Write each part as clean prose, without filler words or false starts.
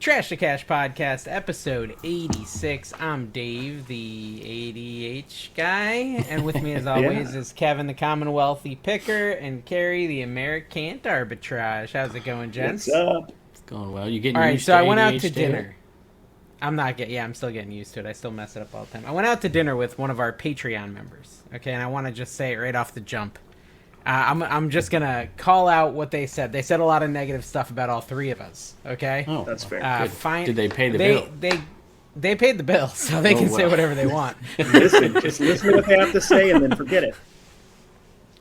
Trash to Cash Podcast, episode 86. I'm Dave, the ADH guy, and with me as always is Kevin, the Commonwealthy Picker, and Carrie, the Americant Arbitrage. How's it going, gents? What's up? It's going well. You getting All right, used so to I went out ADH to today? dinner. I'm still getting used to it. I still mess it up all the time. I went out to dinner with one of our Patreon members, okay, and I want to just say it right off the jump. I'm just going to call out what they said. They said a lot of negative stuff about all three of us, okay? Oh, That's fair. Did they pay the bill? They paid the bill, so they can say whatever they want. Just listen to what they have to say and then forget it.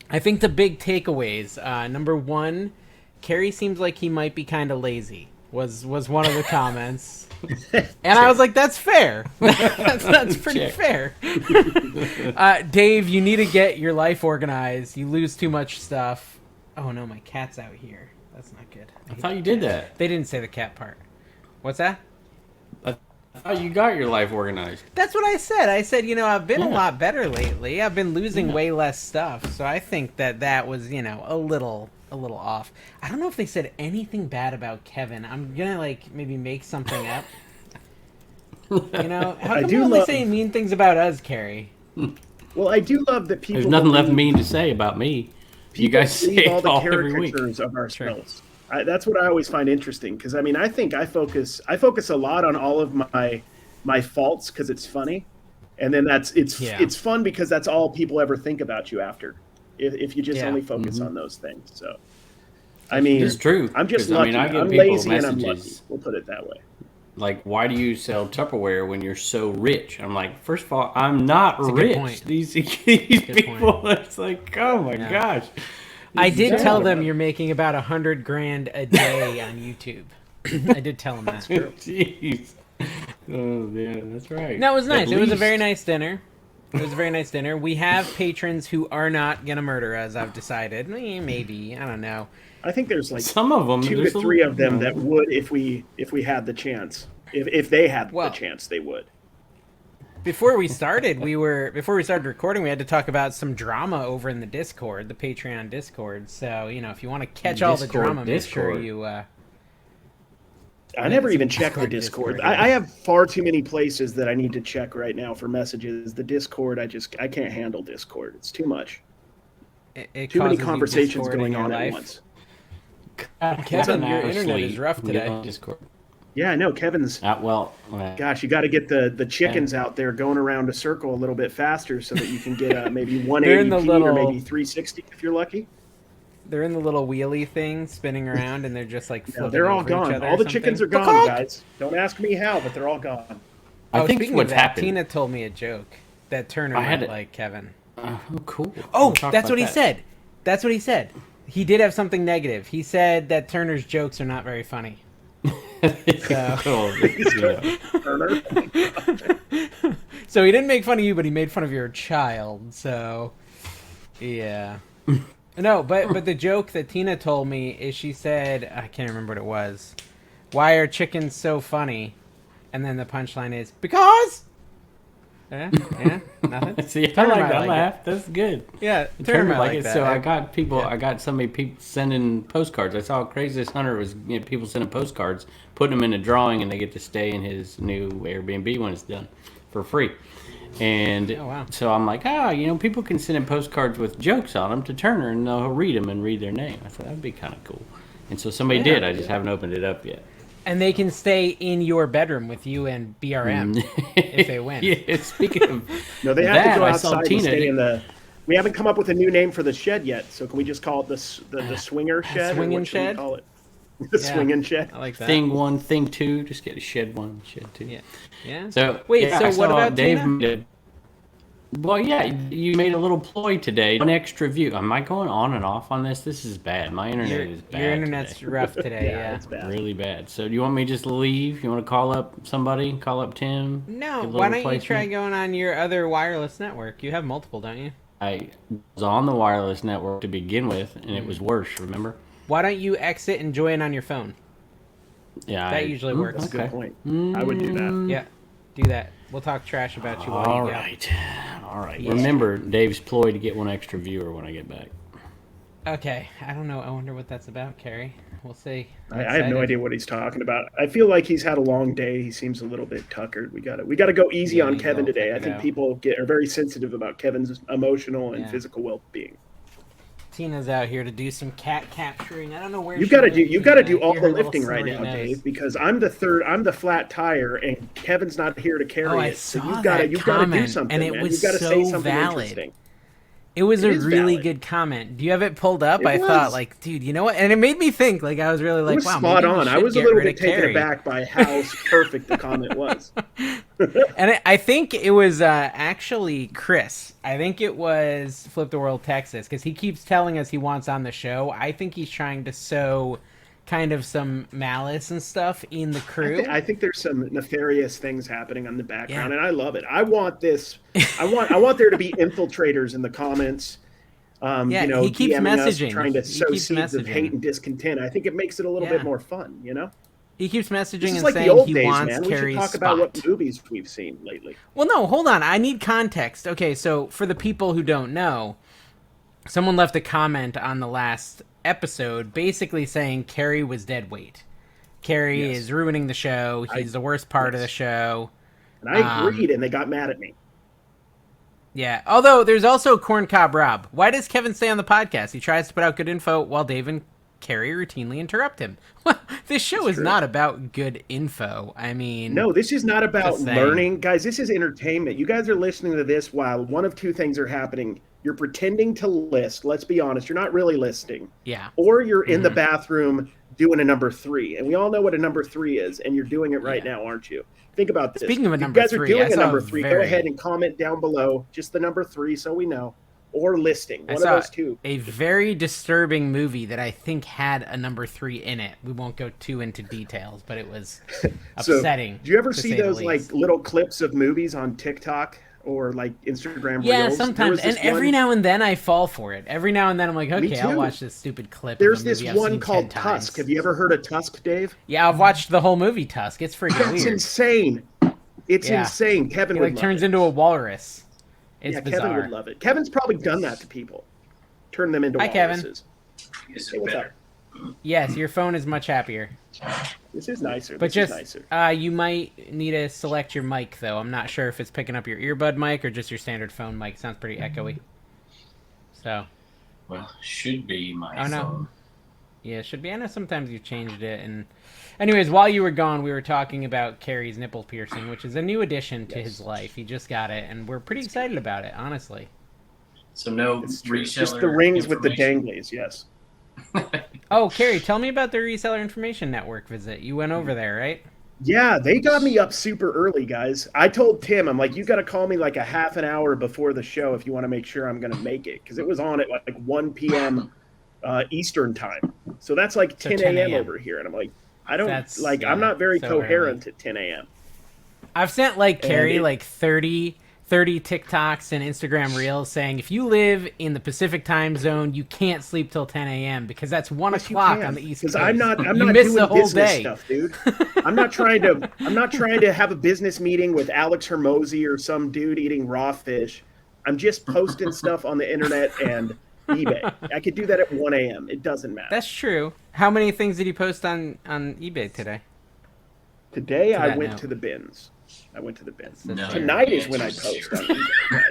I think the big takeaways, number one, Carrie seems like he might be kind of lazy, was one of the comments. And I was like, that's fair. that's pretty fair. Dave, you need to get your life organized. You lose too much stuff. Oh, no, my cat's out here. That's not good. I thought you did that. They didn't say the cat part. What's that? I thought you got your life organized. That's what I said. I said, I've been a lot better lately. I've been losing way less stuff. So I think that was, a little off. I don't know if they said anything bad about Kevin. I'm gonna maybe make something up. How come you're only saying mean things about us, Carrie? Well, I do love that people. There's nothing left mean to say about me. You guys say it all the every week. caricatures of ourselves. That's what I always find interesting because I think I focus a lot on all of my faults because it's funny, and then it's fun because that's all people ever think about you after. If you just only focus on those things. So, it's true. I'm just lucky. I get I'm people lazy messages, and I'm lucky. We'll put it that way. Like, why do you sell Tupperware when you're so rich? I'm like, first of all, I'm not rich. These people, it's like, oh my gosh. I did tell them you're making about $100,000 a day on YouTube. I did tell them that. Jeez. Oh yeah, that's right. No, it was nice. It was a very nice dinner. We have patrons who are not gonna murder us. I've decided. Maybe I don't know. I think there's some of them, 2 to 3 of them that would if we had the chance. If they had the chance, they would. Before we started recording, we had to talk about some drama over in the Discord, the Patreon Discord. So if you want to catch all the drama, make sure you. I never even check the Discord. I have far too many places that I need to check right now for messages. The Discord, I can't handle Discord. It's too much. Too many conversations going on at once. Kevin, your internet is rough today. Discord. Yeah, I know. Kevin's. Gosh, you got to get the chickens out there going around a circle a little bit faster so that you can get maybe 180p or maybe 360 if you're lucky. They're in the little wheelie thing spinning around, and they're just they're all gone. All the chickens are gone, guys. Don't ask me how, but they're all gone. I think what's happened. Tina told me a joke that Turner might like Kevin. Oh, cool. Oh, that's what he said. That's what he said. He did have something negative. He said that Turner's jokes are not very funny. Turner. So he didn't make fun of you, but he made fun of your child. So, yeah. No, but the joke that Tina told me is she said, I can't remember what it was. Why are chickens so funny? And then the punchline is, because... Yeah, nothing. See, I like that laugh. That's good. Yeah, Turner like it. That. So I got so many people sending postcards. I saw Craziest Hunter was people sending postcards, putting them in a drawing, and they get to stay in his new Airbnb when it's done for free. And so I'm like, people can send in postcards with jokes on them to Turner, and he'll read them and read their name. I thought that'd be kind of cool. And so somebody did. I just haven't opened it up yet. And they can stay in your bedroom with you and BRM if they win. Yeah, speaking of no, they have to go outside and stay in the... We haven't come up with a new name for the shed yet, so can we just call it the swinger shed? Swinging shed? Call it? The swinging shed. I like that. Thing 1, thing 2. Just get a shed 1, shed 2. Yeah. So wait. So what about Dave? Tina? Well, yeah, you made a little ploy today. One extra view. Am I going on and off on this? This is bad. My internet is bad. Your internet's today. rough today. Yeah, it's bad. Really bad. So do you want me to just leave? You want to call up somebody? Call up Tim? No. Why don't you try going on your other wireless network? You have multiple, don't you? I was on the wireless network to begin with, and it was worse. Remember? Why don't you exit and join on your phone? Yeah, that usually works. That's a good point. I would do that. Yeah, do that. We'll talk trash about you while you All right. Remember Dave's ploy to get one extra viewer when I get back. Okay, I don't know. I wonder what that's about, Carrie. We'll see. I have no idea what he's talking about. I feel like he's had a long day. He seems a little bit tuckered. We got to go easy on Kevin today. I think people are very sensitive about Kevin's emotional and physical well-being. Tina's out here to do some cat capturing. I don't know where you got to do all the lifting right now, Dave, because I'm the flat tire and Kevin's not here to carry it. So you've got to do something, and it man. was You've got to so say something valid. interesting. It was a really good comment. Do you have it pulled up? I thought, like, dude, you know what? And it made me think. Like, I was really like, wow, spot on. I was a little bit taken aback by how perfect the comment was. And I think it was actually Chris. I think it was Flip the World Texas, because he keeps telling us he wants on the show. I think he's trying to sow kind of some malice and stuff in the crew. I think there's some nefarious things happening on the background, and I love it. I want this. I want there to be infiltrators in the comments. He keeps messaging, us, trying to sow seeds of hate and discontent. I think it makes it a little bit more fun. He keeps messaging and like saying he days, wants man. Carrie's We should talk about what movies we've seen lately. Well, no, hold on. I need context. Okay, so for the people who don't know, someone left a comment on the last episode basically saying Carrie was dead weight. Carrie is ruining the show. He's the worst part of the show. And I agreed, and they got mad at me. Yeah, although there's also Corncob Rob. Why does Kevin stay on the podcast? He tries to put out good info while Dave and Carrie routinely interrupt him. Well, this show is not about good info. I mean... No, this is not about learning. Guys, this is entertainment. You guys are listening to this while one of two things are happening. You're pretending to list. Let's be honest. You're not really listing. Yeah. Or you're in the bathroom doing a number 3. And we all know what a number 3 is. And you're doing it right now, aren't you? Think about this. Speaking of a number 3, you guys are doing a number 3. Go ahead and comment down below. Just the number 3 so we know. Or listing. One of those two. A very disturbing movie that I think had a number 3 in it. We won't go too into details, but it was upsetting. Do you ever see those like little clips of movies on TikTok or like Instagram Reels? Yeah, sometimes. And every now and then I fall for it. Every now and then I'm like, okay, I'll watch this stupid clip. There's this one called Tusk. Have you ever heard of Tusk, Dave? Yeah, I've watched the whole movie Tusk. It's freaking weird. It's insane. It's insane. Kevin would love turns into a walrus. It's bizarre. Kevin would love it. Kevin's probably done that to people. Turn them into walruses. Kevin. Hey, what's up? Yes, your phone is much happier. This is nicer. But you might need to select your mic, though. I'm not sure if it's picking up your earbud mic or just your standard phone mic. It sounds pretty echoey. So. Well, should be my phone. No. Yeah, it should be. I know sometimes you've changed it. And anyways, while you were gone, we were talking about Carrie's nipple piercing, which is a new addition to his life. He just got it, and we're pretty excited about it, honestly. So no reseller. Just the rings with the danglies, yes. Oh, Carrie, tell me about the Reseller Information Network visit. You went over there, right? Yeah, they got me up super early, guys. I told Tim, I'm like, you got to call me like a half an hour before the show if you want to make sure I'm going to make it, because it was on at like 1 p.m. Eastern time. So that's like 10 a.m. over here. And I'm like, I'm not very coherent at 10 a.m. I've sent like Carrie like 30 TikToks and Instagram Reels saying if you live in the Pacific time zone, you can't sleep till 10 a.m. because that's 1 o'clock on the East Coast. I'm not doing business stuff, dude. I'm not trying to have a business meeting with Alex Hermosi or some dude eating raw fish. I'm just posting stuff on the internet and eBay. I could do that at 1 a.m. It doesn't matter. That's true. How many things did you post on eBay today? Today I went to the bins. No, tonight is when I post on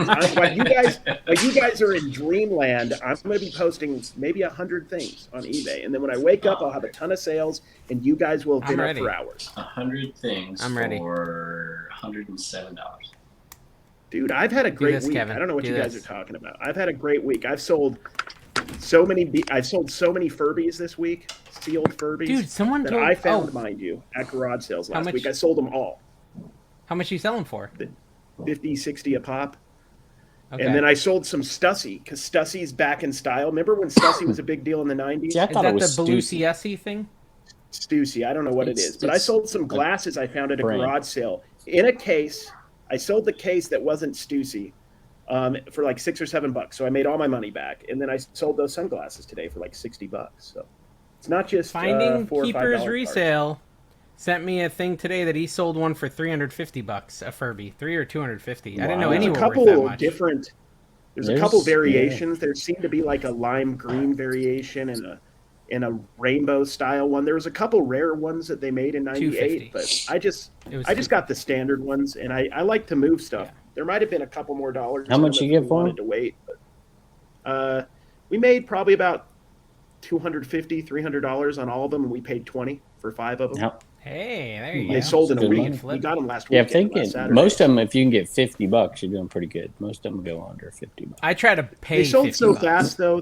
eBay. Like you guys are in dreamland. I'm going to be posting maybe 100 things on eBay, and then when I wake up, I'll have a ton of sales, and you guys will have been up for hours. 100 things for $107. Dude, I've had a great week. Kevin. I don't know what you guys are talking about. I've had a great week. I've sold so many Furbies this week, sealed Furbies. Dude, I found, mind you, at garage sales last week. I sold them all. How much are you selling for? 50, 60 a pop. Okay. And then I sold some Stussy, because Stussy's back in style. Remember when Stussy was a big deal in the 90s? Yeah, I thought it was the Belusi thing? Stussy, I don't know what it is. But I sold some glasses I found at a garage sale. In a case, I sold the case that wasn't Stussy for like $6 or $7. So I made all my money back. And then I sold those sunglasses today for like $60. So it's not just Finding $4 or $5 Keepers Resale. Sent me a thing today that he sold one for $350 a Furby, $300 or $250. I didn't know anyone worth that much. There's a couple variations. There seemed to be like a lime green variation and a rainbow style one. There was a couple rare ones that they made in '98, but I just got the standard ones, and I like to move stuff. Yeah. There might have been a couple more dollars. How much you get for them? To wait, but we made probably about $250, $300 on all of them, and we paid $20 for 5 of them. Yep. Hey, there you go. They sold in a week. We got them last week. Yeah, if they get, most of them, if you can get $50, you're doing pretty good. Most of them go under $50. I try to pay. They sold so $50. fast though.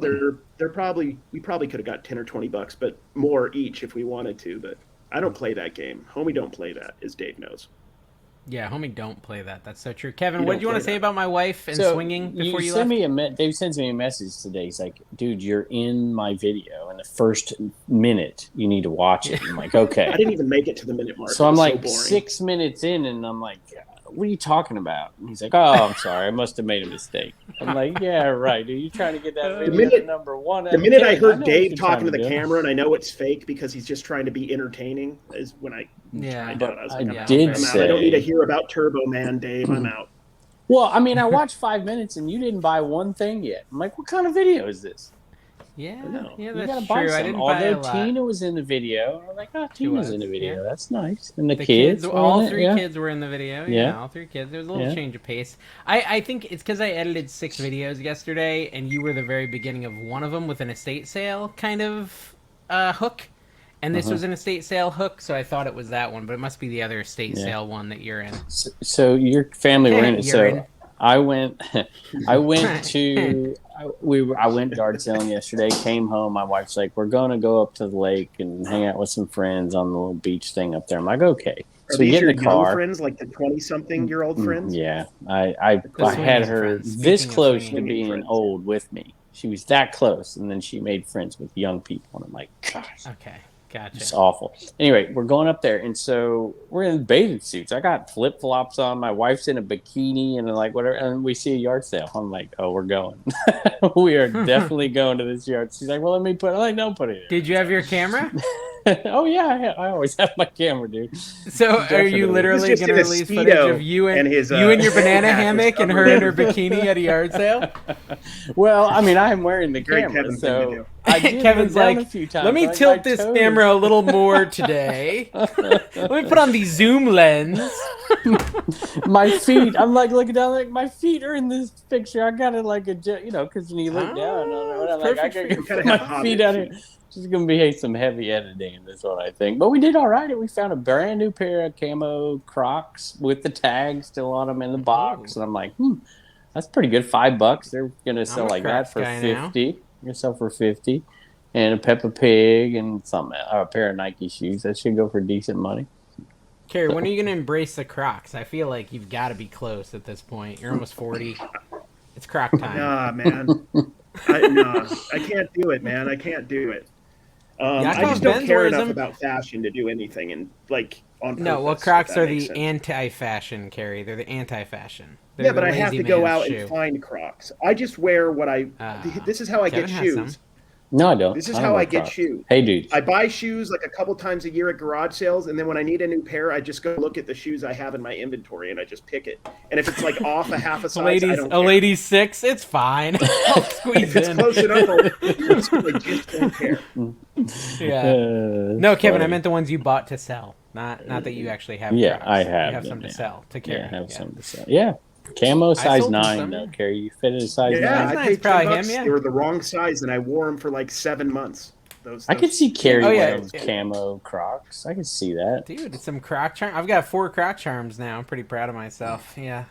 We probably could have got $10 or $20, but more each if we wanted to. But I don't play that game. Homie don't play that, as Dave knows. Yeah, homie, don't play that. That's so true. Kevin, what did you want to say about my wife and swinging before you left? Dave sends me a message today. He's like, dude, you're in my video. In the first minute, you need to watch it. I'm like, okay. I didn't even make it to the minute mark. So I'm like 6 minutes in, and I'm like, what are you talking about? And he's like, oh, I'm sorry. I must have made a mistake. I'm like, yeah, right. Are you trying to get that video number one? The minute I heard Dave talking to the camera, and I know it's fake because he's just trying to be entertaining, is when I chimed out. I was like, I don't need to hear about Turbo Man, Dave. I'm out. Well, I mean, I watched 5 minutes, and you didn't buy one thing yet. I'm like, what kind of video is this? Yeah, that's true. I didn't buy Although Tina was in the video, I'm like, oh, Tina's in the video. Yeah. That's nice. And the kids, all 3 kids were in the video. Yeah, all 3 kids. There was a little change of pace. I think it's because I edited 6 videos yesterday, and you were the very beginning of one of them with an estate sale kind of hook, and this was an estate sale hook, so I thought it was that one, but it must be the other estate sale one that you're in. So your family were in it. So I went yard selling yesterday, came home. My wife's like, we're going to go up to the lake and hang out with some friends on the little beach thing up there. I'm like, okay. So we get in the car. Friends, like the 20-something-year-old friends? Yeah. I had her this close to being old with me. She was that close, and then she made friends with young people. And I'm like, gosh. Okay. Gotcha. It's awful. Anyway, we're going up there, and so we're in bathing suits. I got flip flops on. My wife's in a bikini and like whatever. And we see a yard sale. I'm like, oh, we're going. We are definitely going to this yard. She's like, well, let me put. I'm like, no, put it in. Did you have your camera? Oh yeah, I always have my camera, dude. So are you literally going to release footage of you and your banana hammock and her in her bikini at a yard sale? Well, I mean, I'm wearing the camera, so Kevin's like, a few times. Let me tilt this camera a little more today. Let me put on the zoom lens. My feet. I'm like looking down, like my feet are in this picture. I got it like because when you look down, I'm like, I gotta get my feet out here. It's going to be some heavy editing, is what I think. But we did all right. We found a brand new pair of camo Crocs with the tag still on them in the box. And I'm like, that's pretty good. $5. They're going to sell like that for 50. They're going to sell for 50. And a Peppa Pig and a pair of Nike shoes. That should go for decent money. Carrie, when are you going to embrace the Crocs? I feel like you've got to be close at this point. You're almost 40. It's Croc time. Nah, man. I can't do it, man. I can't do it. I just don't care enough about fashion to do anything on purpose. No, well, Crocs are the anti-fashion, Carrie. They're the anti-fashion. Yeah, but I have to go out and find Crocs. I just wear what this is how I get shoes. No, I don't. This is how I get shoes. Hey, dude. I buy shoes like a couple times a year at garage sales, and then when I need a new pair, I just go look at the shoes I have in my inventory, and I just pick it. And if it's like off a half a size, I don't care. A lady's 6, it's fine. I'll squeeze if it's close enough, I just don't care. Yeah. No, Kevin, I meant the ones you bought to sell, not that you actually have. Yeah, Crocs. I have. You have some to sell to carry. Yeah, I have some to sell. Yeah. Camo size 9, though, Carrie. You fit a size 9. Yeah, I paid $10. They were the wrong size, and I wore them for like 7 months. I could see Carrie wearing camo Crocs. I could see that. Dude, it's some Croc charm. I've got 4 Croc charms now. I'm pretty proud of myself. Yeah.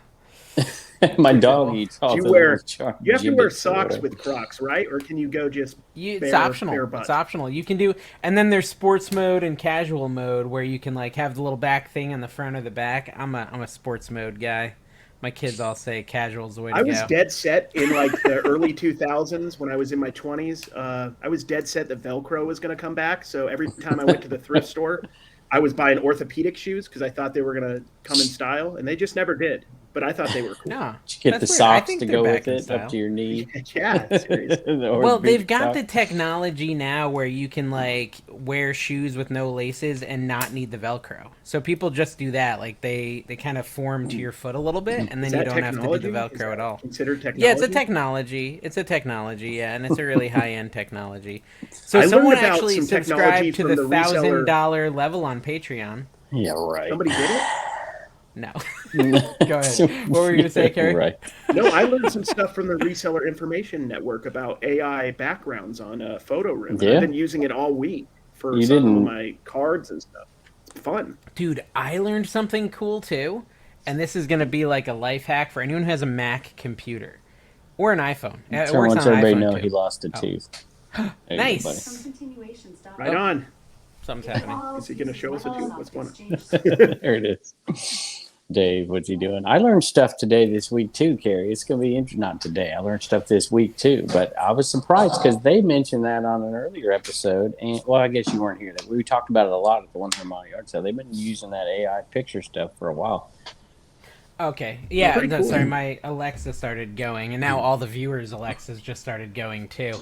My dog eats all the charms. You have to wear socks with Crocs, right? Or can you go just it's optional. It's optional. You can do, and then there's sports mode and casual mode where you can like have the little back thing on the front or the back. I'm a sports mode guy. My kids all say casual's the way to go. I was dead set in like the early 2000s when I was in my 20s. I was dead set that Velcro was going to come back. So every time I went to the thrift store, I was buying orthopedic shoes because I thought they were going to come in style, and they just never did. but I thought they were cool. No, Did you get the that's weird. I socks think to they're go back with in it style. up to your knee? Yeah, seriously. Well, they've got the technology now where you can like wear shoes with no laces and not need the Velcro. So people just do that. Like they kind of form to your foot a little bit, and then you don't have to do the Velcro at all. Considered technology? Yeah, it's a technology. It's a technology, yeah, and it's a really high-end technology. So I someone learned about actually some technology subscribed to from the the reseller. $1,000 level on Patreon. Yeah, right. Somebody did it? No. Go ahead. What were you going to say, Kerry? Right. No, I learned some stuff from the Reseller Information Network about AI backgrounds on Photo Room. Yeah? I've been using it all week for You some didn't- of my cards and stuff. It's fun. Dude, I learned something cool, too. And this is going to be like a life hack for anyone who has a Mac computer. Or an iPhone. It So works once on everybody iPhone, know too. he lost a tooth. There you go, Nice. buddy. Some continuation stuff. Right on. Something's happening. Is he going to show us a tooth? What's going on? There it is. Dave, what's he doing? I learned stuff today this week too, Carrie. It's going to be interesting. Not today. I learned stuff this week too, but I was surprised because they mentioned that on an earlier episode. And well, I guess you weren't here. That we talked about it a lot at the One Hermione Yard Sale. They've been using that AI picture stuff for a while. Okay. Yeah, pretty no, cool. sorry, my Alexa started going, and now all the viewers' Alexas just started going too.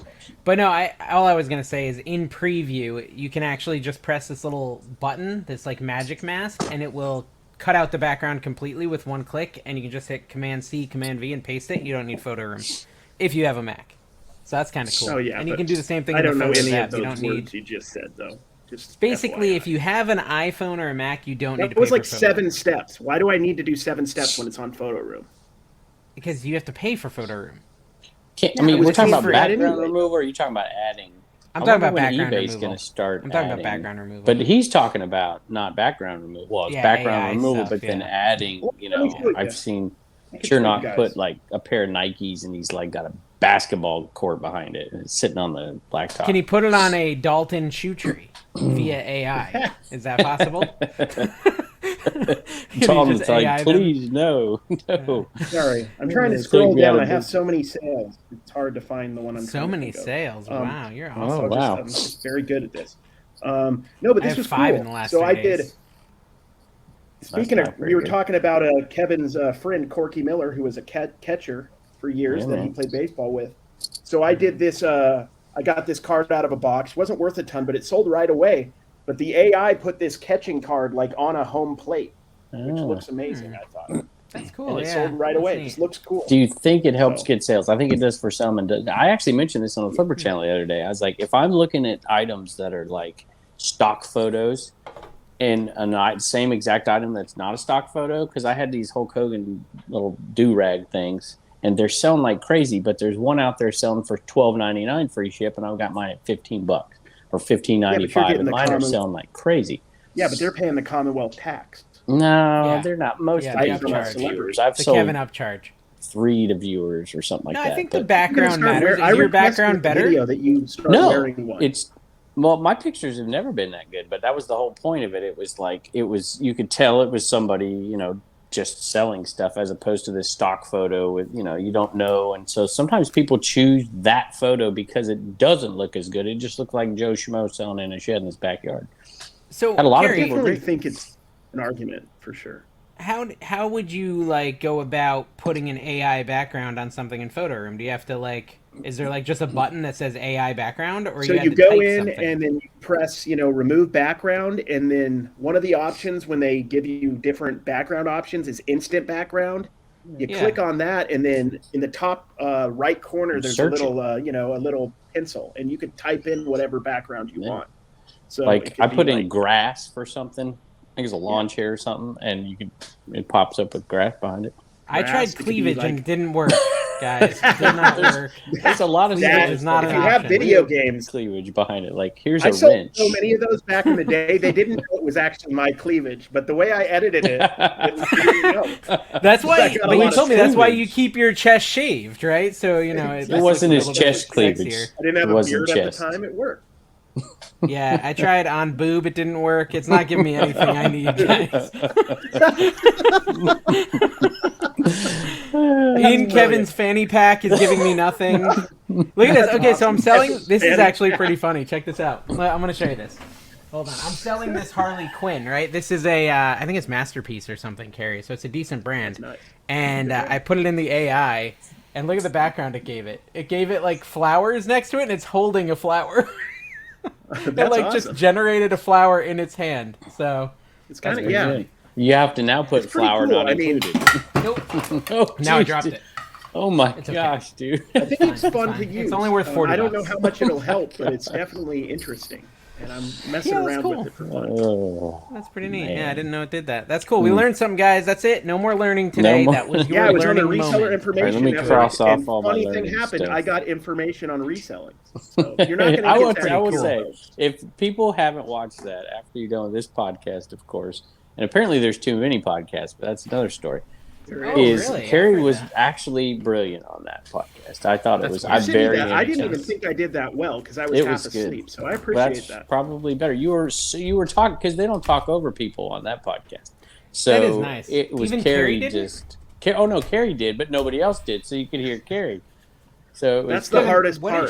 But no, all I was going to say is in preview, you can actually just press this little button, this like magic mask, and it will cut out the background completely with one click, and you can just hit Command-C, Command-V, and paste it. You don't need Photo Room if you have a Mac. So that's kind of cool. Oh, yeah. And you but can do the same thing I in the don't know Photos any app. of those You don't words need... you just said, though. Just Basically, FYI. if you have an iPhone or a Mac, you don't need to It pay was for like Photo 7 Room. steps. Why do I need to do 7 steps when it's on Photo Room? Because you have to pay for Photo Room. I it mean, was we're talking about free background anyway. removal, or are you talking about adding? I'm I talking wonder about when background eBay's removal. going to start. I'm talking about adding- background removal. But he's talking about not background removal. Well, it's Yeah, background AI removal, stuff, but then yeah. adding. Well, You let me know, show you. I've seen I can sure show you not guys. put like a pair of Nikes, and he's like got a basketball court behind it, and it's sitting on the blacktop. Can he put it on a Dalton shoe tree via AI? Is that possible? Dalton's just like, AI them? please, no, no. Sorry, I'm trying to Take scroll me out down. of I have business. so many sales. It's hard to find the one I'm So trying to many think of. sales. Wow, you're Oh, awesome. wow. I'm just very good at this. No, but I this have was 5 cool. in the last so 3 I days. did. Speaking not of, very we were good. talking about Kevin's friend Corky Miller, who was a catcher for years Yeah, that he man. played baseball with. So I did this. I got this card out of a box. wasn't worth a ton, but it sold right away. But the AI put this catching card like on a home plate, which Oh. looks amazing. I thought, That's cool. and it yeah, sold right that's away. It neat. just looks cool. Do you think it helps So- get sales? I think it does for some. And I actually mentioned this on the Flipper channel the other day. I was like, if I'm looking at items that are like stock photos and same exact item that's not a stock photo, because I had these Hulk Hogan little do-rag things, and they're selling like crazy, but there's one out there selling for $12.99 free ship, and I've got mine at $15 or $15.95, getting and the mine are common- selling like crazy. Yeah, but they're paying the Commonwealth tax. No, Yeah. they're not. Most Yeah, of the these are not upcharge. viewers. I've The sold Kevin upcharge. 3 to viewers or something like No, that. I think the but- background matters. I Is your requested background a better? Video that you start No, wearing one. it's well, my pictures have never been that good, but that was the whole point of it. It was like you could tell it was somebody, just selling stuff as opposed to this stock photo with, you don't know. And so sometimes people choose that photo because it doesn't look as good. It just looked like Joe Schmo selling in a shed in his backyard. So, Had a lot of I Gary, people definitely think it's an argument for sure. how would you like go about putting an AI background on something in Photo Room? Do you have to like? Is there like just a button that says AI background, or So you have you to go type in something? and then you press, remove background, and then one of the options when they give you different background options is instant background. You Yeah. click on that, and then in the top right corner there's a Search little, a little pencil, and you can type in whatever background you Yeah. want. So it Like could I be put in like- grass for something. I think it's a lawn chair or something, and it pops up with grass behind it. I grass, tried it could be cleavage and like- it didn't work, guys. It did not work. There's a lot of Cleavage stuff is not if an you have option. video games, cleavage behind it. Like here's I a sold wrench. so many of those back in the day. They didn't know it was actually my cleavage, but the way I edited it, That's why. I got a But you lot told of me that's why cleavage. you keep your chest shaved, right? So it wasn't looks his a little chest bit cleavage. sexier. I didn't have It a wasn't beard at chest. the time. It worked. Yeah, I tried on boob. It didn't work. It's not giving me anything I need, guys. In Kevin's fanny pack is giving me nothing. Look at this. Okay, so I'm selling. This is actually pretty funny. Check this out. I'm going to show you this. Hold on. I'm selling this Harley Quinn, right? This is a, I think it's Masterpiece or something, Carrie. So it's a decent brand. Nice. And I put it in the AI, and look at the background it gave it. It gave it like flowers next to it, and it's holding a flower. It like awesome. just generated a flower in its hand. So it's kind of yeah. You have to now put flower cool. not included. Nope. Oh, Now I geez, dropped dude. it. Oh my okay. gosh, dude. I think it's fun fine. to use. It's only worth $40. I don't know how much it'll help, but it's definitely interesting. And I'm messing Yeah, that's around cool. with it for fun. Oh, That's pretty neat. man. Yeah, I didn't know it did that. That's cool. We learned something, guys. That's it. No more learning today. more. That was your Yeah, it was on the learning reseller moment. information. All right, let me network, cross off and all my funny thing learning happened. stuff. I got information on reselling. So you're not going to I get would, that. I would cool. say, if people haven't watched that after you're done with this podcast, of course, and apparently there's too many podcasts, but that's another story. There Oh, is. really? Carrie I've was heard that. actually brilliant on that podcast. I thought it was. weird. I'm very. I didn't even entertained. think I did that well because I was It half was good. asleep. So I appreciate That's that. probably better. You were talking because they don't talk over people on that podcast. So That is nice. It was Even Carrie Carrie didn't? just. Oh no, Carrie did, but nobody else did, so you could hear Carrie. So it was That's the good. hardest What part.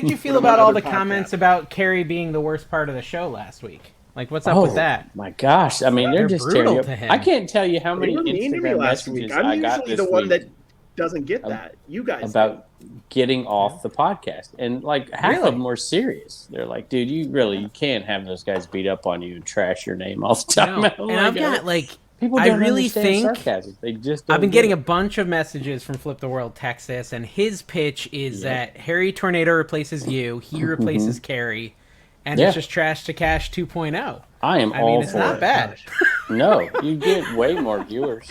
did you feel From about all another the comments podcast. about Carrie being the worst part of the show last week? Like, what's up with that? My gosh! I mean, they're just brutal tearing to up. him. I can't tell you how They many were mean to me Instagram last week. messages I'm I got usually this the one week that doesn't get that. You guys about getting off the podcast, and like half Really? of them were serious. They're like, "Dude, you can't have those guys beat up on you and trash your name all the time." No. I'm And like, I've got like, people I don't really understand think sarcasm. They just I've been don't getting a get it. bunch of messages from Flip the World Texas, and his pitch is that Harry Tornado replaces you, he replaces Carrie, and Yeah. it's just trash to cash 2.0. I am I all mean, it's for not it. bad. No, you get way more viewers.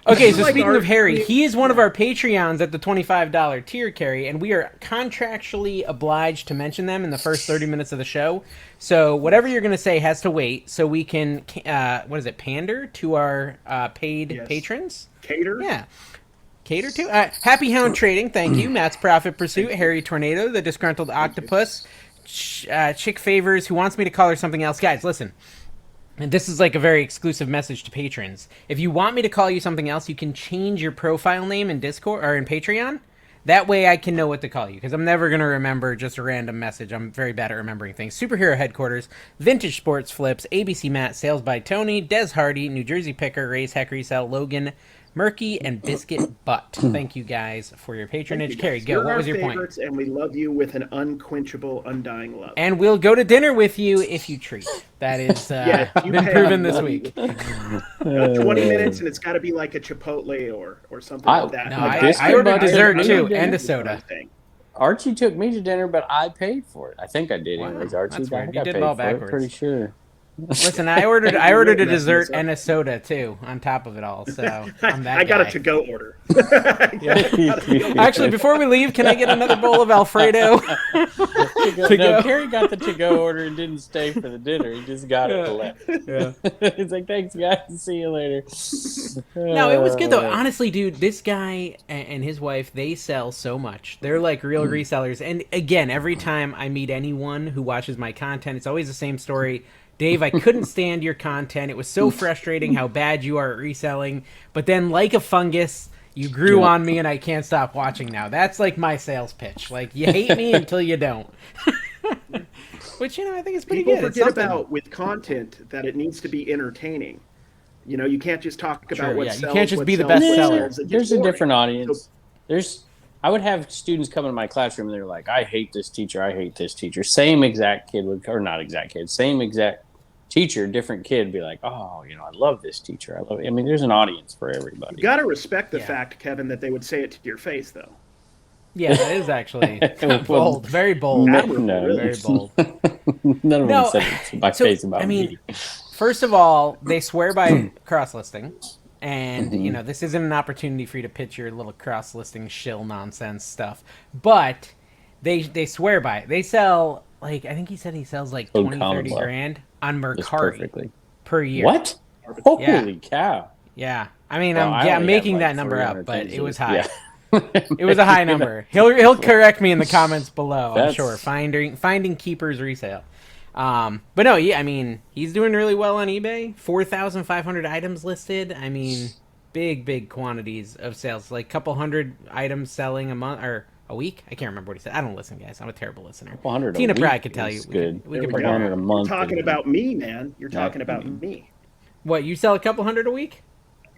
Okay, so like speaking our- of Harry, he is one of our Patreons at the $25 tier, Carrie, and we are contractually obliged to mention them in the first 30 minutes of the show. So whatever you're going to say has to wait so we can, pander to our paid Yes. patrons? Cater? Yeah. Cater to? Happy Hound Trading, thank you. Matt's Profit Pursuit, Harry Tornado, the Disgruntled Octopus, Chick Favors, who wants me to call her something else. Guys, listen. And this is like a very exclusive message to patrons. If you want me to call you something else, you can change your profile name in Discord or in Patreon. That way I can know what to call you, because I'm never going to remember just a random message. I'm very bad at remembering things. Superhero Headquarters, Vintage Sports Flips, ABC Matt, Sales by Tony, Des Hardy, New Jersey Picker, Race Heck Resell, Logan, Murky, and Biscuit Butt. Thank you guys for your patronage. Carrie, go. You're What our was your point? favorites, and we love you with an unquenchable, undying love. And we'll go to dinner with you if you treat. That is Yeah, you been pay. proven this week. 20 minutes, and it's got to be like a Chipotle or something like that. No, Like, I ordered Biscuit dessert Butt too, took me and to a soda. thing. Archie took me to dinner, but I paid for it. I think I did. Wow, Anyways, Archie, that's I weird. think You I did paid it all for it, backwards. Pretty sure. Listen, I ordered a messing dessert this up. and a soda too on top of it all. So I'm that I got guy. a to-go order. Actually, before we leave, can I get another bowl of Alfredo? To No, go. Carrie got the to-go order and didn't stay for the dinner. He just got it and left. Yeah. He's like, "Thanks, guys. See you later." No, it was good though. Honestly, dude, this guy and his wife, they sell so much. They're like real resellers. And again, every time I meet anyone who watches my content, it's always the same story. Dave, I couldn't stand your content. It was so frustrating how bad you are at reselling. But then, like a fungus, you grew on me, and I can't stop watching now. That's like my sales pitch. Like, you hate me until you don't. Which, I think is pretty People good. It's forget something. about with content that it needs to be entertaining. You can't just talk about Sure, what yeah. You sells. can't just what be the sells, best what seller. sells. It gets There's a boring. different audience. So- I would have students come in my classroom and they're like, "I hate this teacher. I hate this teacher." Same exact kid would, or not exact kid, same exact teacher, different kid be like, "Oh, I love this teacher. I love it." I mean, there's an audience for everybody. You got to respect the Yeah. fact, Kevin, that they would say it to your face, though. Yeah, that is actually bold. Very bold. No, Very bold. None of No, them said it to my so, face about I mean, me. First of all, they swear by cross-listing. And, this isn't an opportunity for you to pitch your little cross-listing shill nonsense stuff. But they swear by it. They sell, I think he said he sells like 20, 30 Commonwealth. grand on Just Mercari perfectly. per year. What? Holy cow. Yeah. I mean, Well, I I'm only making have, like, that number up, 300 but things it was to- high. yeah. It was a high number. He'll correct me in the comments below, I'm That's- sure. Finding Keepers resale. But no, yeah, I mean, he's doing really well on eBay. 4,500 items listed. I mean, big quantities of sales. Like a couple hundred items selling a month, or a week. I can't remember what he said. I don't listen, guys. I'm a terrible listener. A couple hundred Tina a week Pratt could tell you. is good. We could A bring couple her hundred a on. month. You're talking about me, man. You're talking about me. What, you sell a couple hundred a week?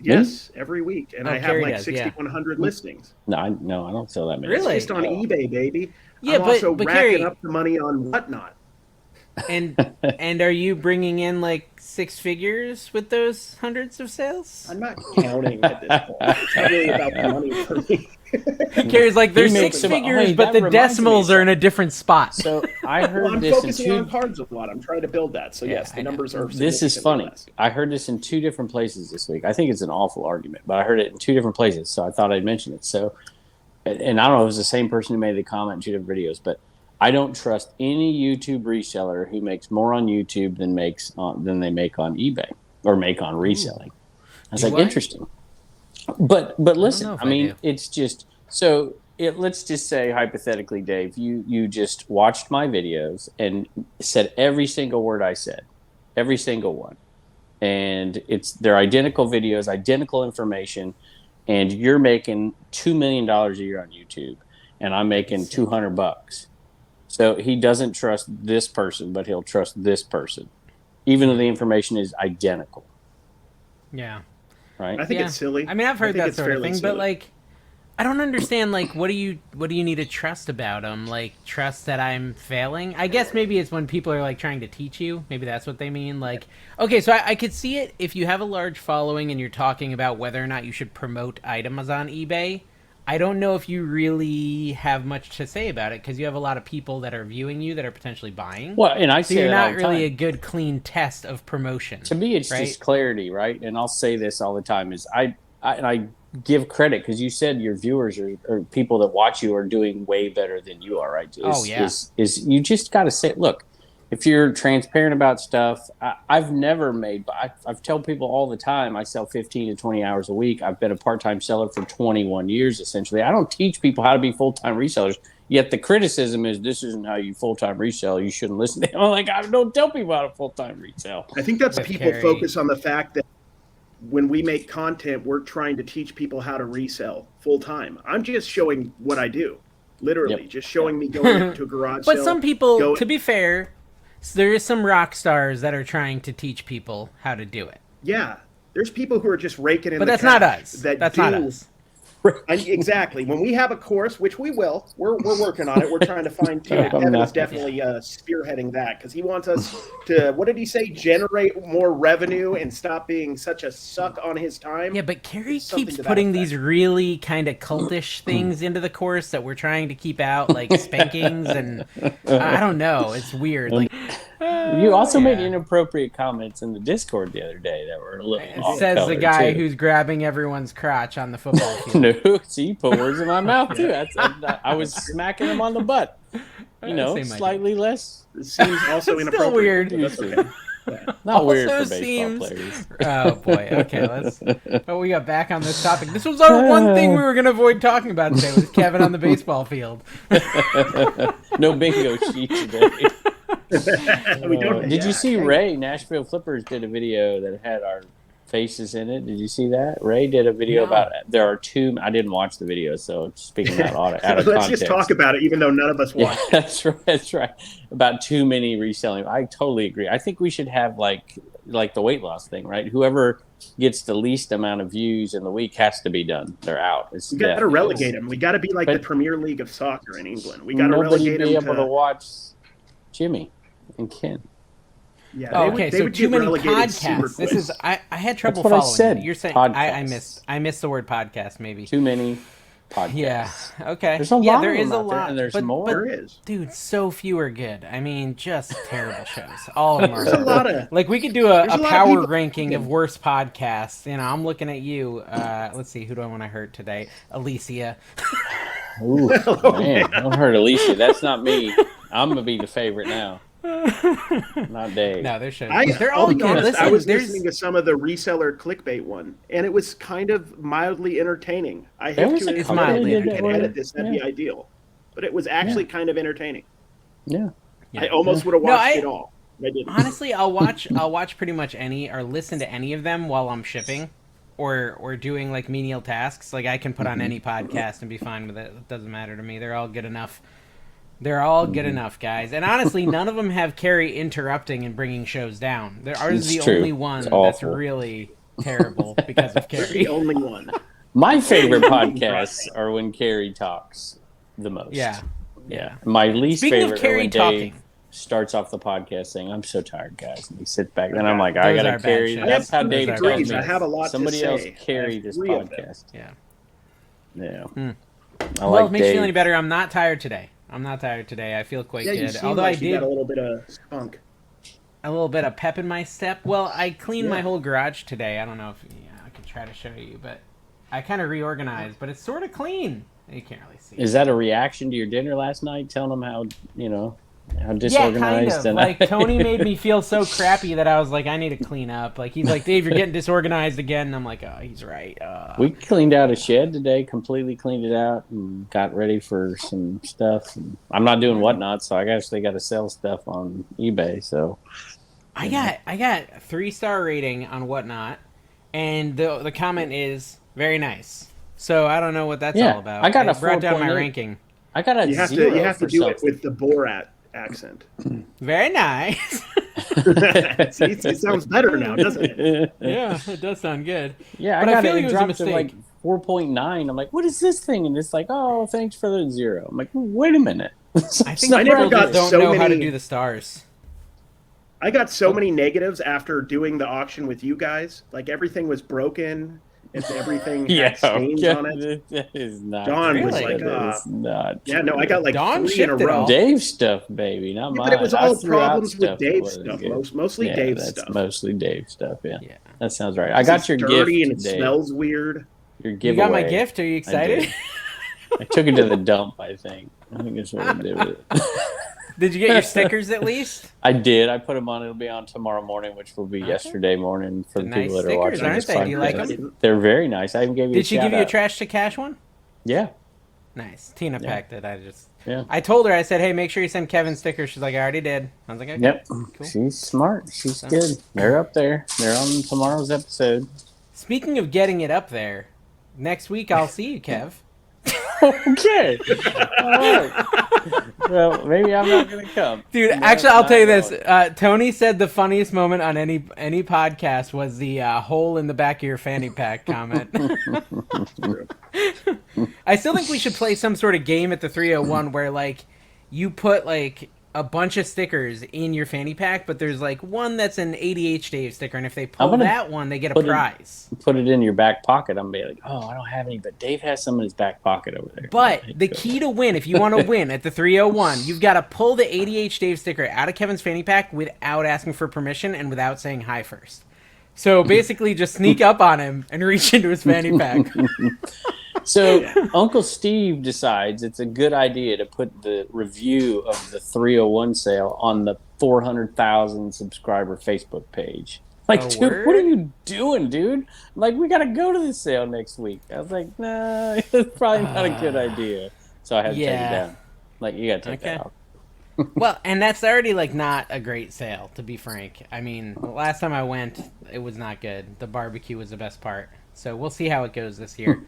Yes, every week, and I have Carrie like does, 6,100 listings. No, I don't sell that many. Really? It's just on eBay, baby. Yeah, I'm also but racking Carrie, up the money on Whatnot. And are you bringing in like six figures with those hundreds of sales? I'm not counting at this point. It's not really about the money for me. Carrie's like, there's He six makes them- figures, hey, but that the reminds me decimals of are in a different spot. So I heard Well, I'm this in focusing on two. cards a lot. I'm trying to build that. So yes, I the know. numbers are. This is funny. less. I heard this in two different places this week. I think it's an awful argument, but I heard it in two different places, so I thought I'd mention it. So, and I don't know if it was the same person who made the comment in two different videos, but I don't trust any YouTube reseller who makes more on YouTube than they make on eBay or make on reselling. I was like, what? interesting. But listen, if I mean, I do. it's just so. Let's just say hypothetically, Dave, you just watched my videos and said every single word I said, every single one, and they're identical videos, identical information, and you're making $2 million a year on YouTube, and I'm making $200. So he doesn't trust this person, but he'll trust this person, even though the information is identical. Yeah. Right? I think it's silly. I mean, I've heard think that it's sort of fairly thing, but silly. like, I don't understand. Like, what do you need to trust about them? Like, trust that I'm failing? I guess maybe it's when people are like trying to teach you. Maybe that's what they mean. Like, okay, so I could see it if you have a large following and you're talking about whether or not you should promote items on eBay. I don't know if you really have much to say about it because you have a lot of people that are viewing you that are potentially buying. Well, and I So say you're that all not the really a time. good, clean test of promotion. To me, it's right? just clarity, right? And I'll say this all the time: is I give credit because you said your viewers or people that watch you are doing way better than you are, right? Is you just got to say, look, if you're transparent about stuff, I've never made, but I've told people all the time, I sell 15 to 20 hours a week. I've been a part-time seller for 21 years, essentially. I don't teach people how to be full-time resellers. Yet the criticism is this isn't how you full-time resell. You shouldn't listen to them. I'm like, I don't tell people how to full-time resell. I think that's With people Carrie. focus on the fact that when we make content, we're trying to teach people how to resell full time. I'm just showing what I do, literally, Yep. just showing me going into a garage But sale. some people, to be fair, there is some rock stars that are trying to teach people how to do it. Yeah, there's people who are just raking in. But the that's not cash us. That That's do, not us. Exactly. When we have a course, which we will, we're working on it. We're trying to find. Kevin is definitely spearheading that because he wants us to. What did he say? Generate more revenue and stop being such a suck on his time. Yeah, but Carrie Something keeps to that putting effect. these really kind of cultish things into the course that we're trying to keep out, like spankings and I don't know. It's weird. Like You also made inappropriate comments in the Discord the other day that were a little it off says the color, guy too. who's grabbing everyone's crotch on the football field. No, see, you put words in my mouth too. I was smacking him on the butt. You know, Same idea. slightly less. It seems also Still inappropriate. weird. but that's okay. Not weird for Also baseball seems- players. Oh boy. Okay, let's. Oh, we got back on this topic. This was our one thing we were going to avoid talking about today was Kevin on the baseball field. No bingo sheet today. We don't- Did yeah, you see dang. Ray? Nashville Flippers did a video that had our faces in it. Did you see that? Ray did a video No. about there are two. I didn't watch the video, so speaking out of Let's context. just talk about it, even though none of us Yeah, watch. that's right. That's right. About too many reselling. I totally agree. I think we should have like the weight loss thing, right? Whoever gets the least amount of views in the week has to be done. They're out. It's We got death. to relegate them. We got to be like the But- Premier League of soccer in England. We got to Nobody relegate be them able to watch Jimmy and Ken. Yeah, Oh, they would- okay, they so would too get many relegated super podcasts. This quick. is I had trouble what I following. said, You. You're saying podcasts. I missed the word podcast maybe. Too many podcasts. Yeah. Okay. There's a yeah, lot there of is them a out there, lot, and there's but, more. There is. Dude, so few are good. I mean, just terrible shows. All of them are. There's a lot of. Like we could do There's a a lot of power people- ranking of worst podcasts. You know, I'm looking at you. Let's see, who do I want to hurt today? Alicia. Ooh, man, don't hurt Alicia. That's not me. I'm gonna be the favorite now. Not Dave. No, they're shows. They're all be good. honest, Listen, I was there's listening to some of the reseller clickbait one, and it was kind of mildly entertaining. I There have was to a It's couple mildly that if did I that could where- edit this, that'd be ideal. But it was actually kind of entertaining. Yeah. I almost would have No, watched it all. I didn't. honestly, I'll watch pretty much any or listen to any of them while I'm shipping. or doing like menial tasks, like I can put on any podcast and be fine with it. It doesn't matter to me. They're all good enough. They're all good enough, guys. And honestly, none of them have Carrie interrupting and bringing shows down. Ours is the only one that's really terrible because of Carrie. The only one. My favorite podcasts are when Carrie talks the most. Yeah. My least Speaking favorite of Carrie are when talking. Dave starts off the podcast saying, "I'm so tired, guys," and he sits back. Then I'm like, "I gotta are carry." bad That's shows. how Those Dave are tells bad me. I have a lot Somebody to else say. carry I have this 3 of them. podcast. Yeah. Yeah. Well, like it makes you Dave. feel any better. I'm not tired today. I feel quite Yeah, you good. seem Although like I you did got a little bit of spunk. a little bit of pep in my step. Well, I cleaned my Yeah. whole garage today. I don't know if I can try to show you, but I kind of reorganized, but it's sort of clean. You can't really see. Is that a reaction to your dinner last night? Telling them how how Yeah, disorganized kind of. Like Tony made me feel so crappy that I was like, I need to clean up. Like he's like, Dave, you're getting disorganized again. And I'm like, oh, he's right. We cleaned out a shed today, completely cleaned it out, and got ready for some stuff. And I'm not doing whatnot, so I actually got to sell stuff on eBay. So I got 3-star rating on Whatnot, and the comment is very nice. So I don't know what that's all about. I got It a brought down my 4.8. ranking. I got a You have zero to for do something. it with the Borat accent. Very nice. See, it sounds better now, doesn't it? Yeah, it does sound good. Yeah, But I I got feel it. like It it was a dropped to mistake. like 4.9. I'm like, what is this thing? And it's like, oh, thanks for the 0. I'm like, wait a minute. I think I never people got just don't so know how to many- do the stars. I got so many negatives after doing the auction with you guys. Like everything was broken. Everything had stains on it. That is not. Dawn was Really? like, that is not. yeah, no, I got like Dawn 3 in a shipped it row. all. Dave stuff, baby, not Yeah, mine. but it was I all threw out problems with stuff that Dave's wasn't stuff. good. Mostly Yeah, Dave's that's stuff. mostly Dave stuff. Yeah, Yeah. that sounds right. I got your It's dirty gift and it today. smells weird. Your You giveaway. got my gift? Are you excited? did. I took it to the dump. I think that's what I did with it. Did you get your stickers at least? I did. I put them on. It'll be on tomorrow morning, which will be yesterday morning for the Nice people that are stickers, watching aren't this they? Do you like podcast. them? They're very nice. I even gave you. Did she give you a shout-out. trash to cash one? Yeah. Nice. Tina packed it. Yeah. I told her, I said, hey, make sure you send Kevin stickers. She's like, I already did. I was like, okay. Yep. Cool. She's smart. She's good. They're up there. They're on tomorrow's episode. Speaking of getting it up there, next week I'll see you, Kev. Okay. All right. Well, maybe I'm not going to come. Dude, No, actually, I'll not tell you this. going. Tony said the funniest moment on any podcast was the hole in the back of your fanny pack comment. I still think we should play some sort of game at the 301 where, like, you put, like, a bunch of stickers in your fanny pack, but there's, like, one that's an ADH Dave sticker, and if they pull gonna that one, they get a put it- prize. Put it in your back pocket. I'm going to be like, oh, I don't have any, but Dave has some in his back pocket over there. But the key to win, if you want to win at the 301, you've got to pull the ADH Dave sticker out of Kevin's fanny pack without asking for permission and without saying hi first. So basically just sneak up on him and reach into his fanny pack. So Uncle Steve decides it's a good idea to put the review of the 301 sale on the 400,000 subscriber Facebook page. Like, A dude, word? what are you doing, dude? Like, we got to go to the sale next week. I was like, nah, it's probably not a good idea. So I had to take it Yeah. down. Like, you got to take that off. Well, and that's already like not a great sale, to be frank. I mean, the last time I went, it was not good. The barbecue was the best part. So we'll see how it goes this year.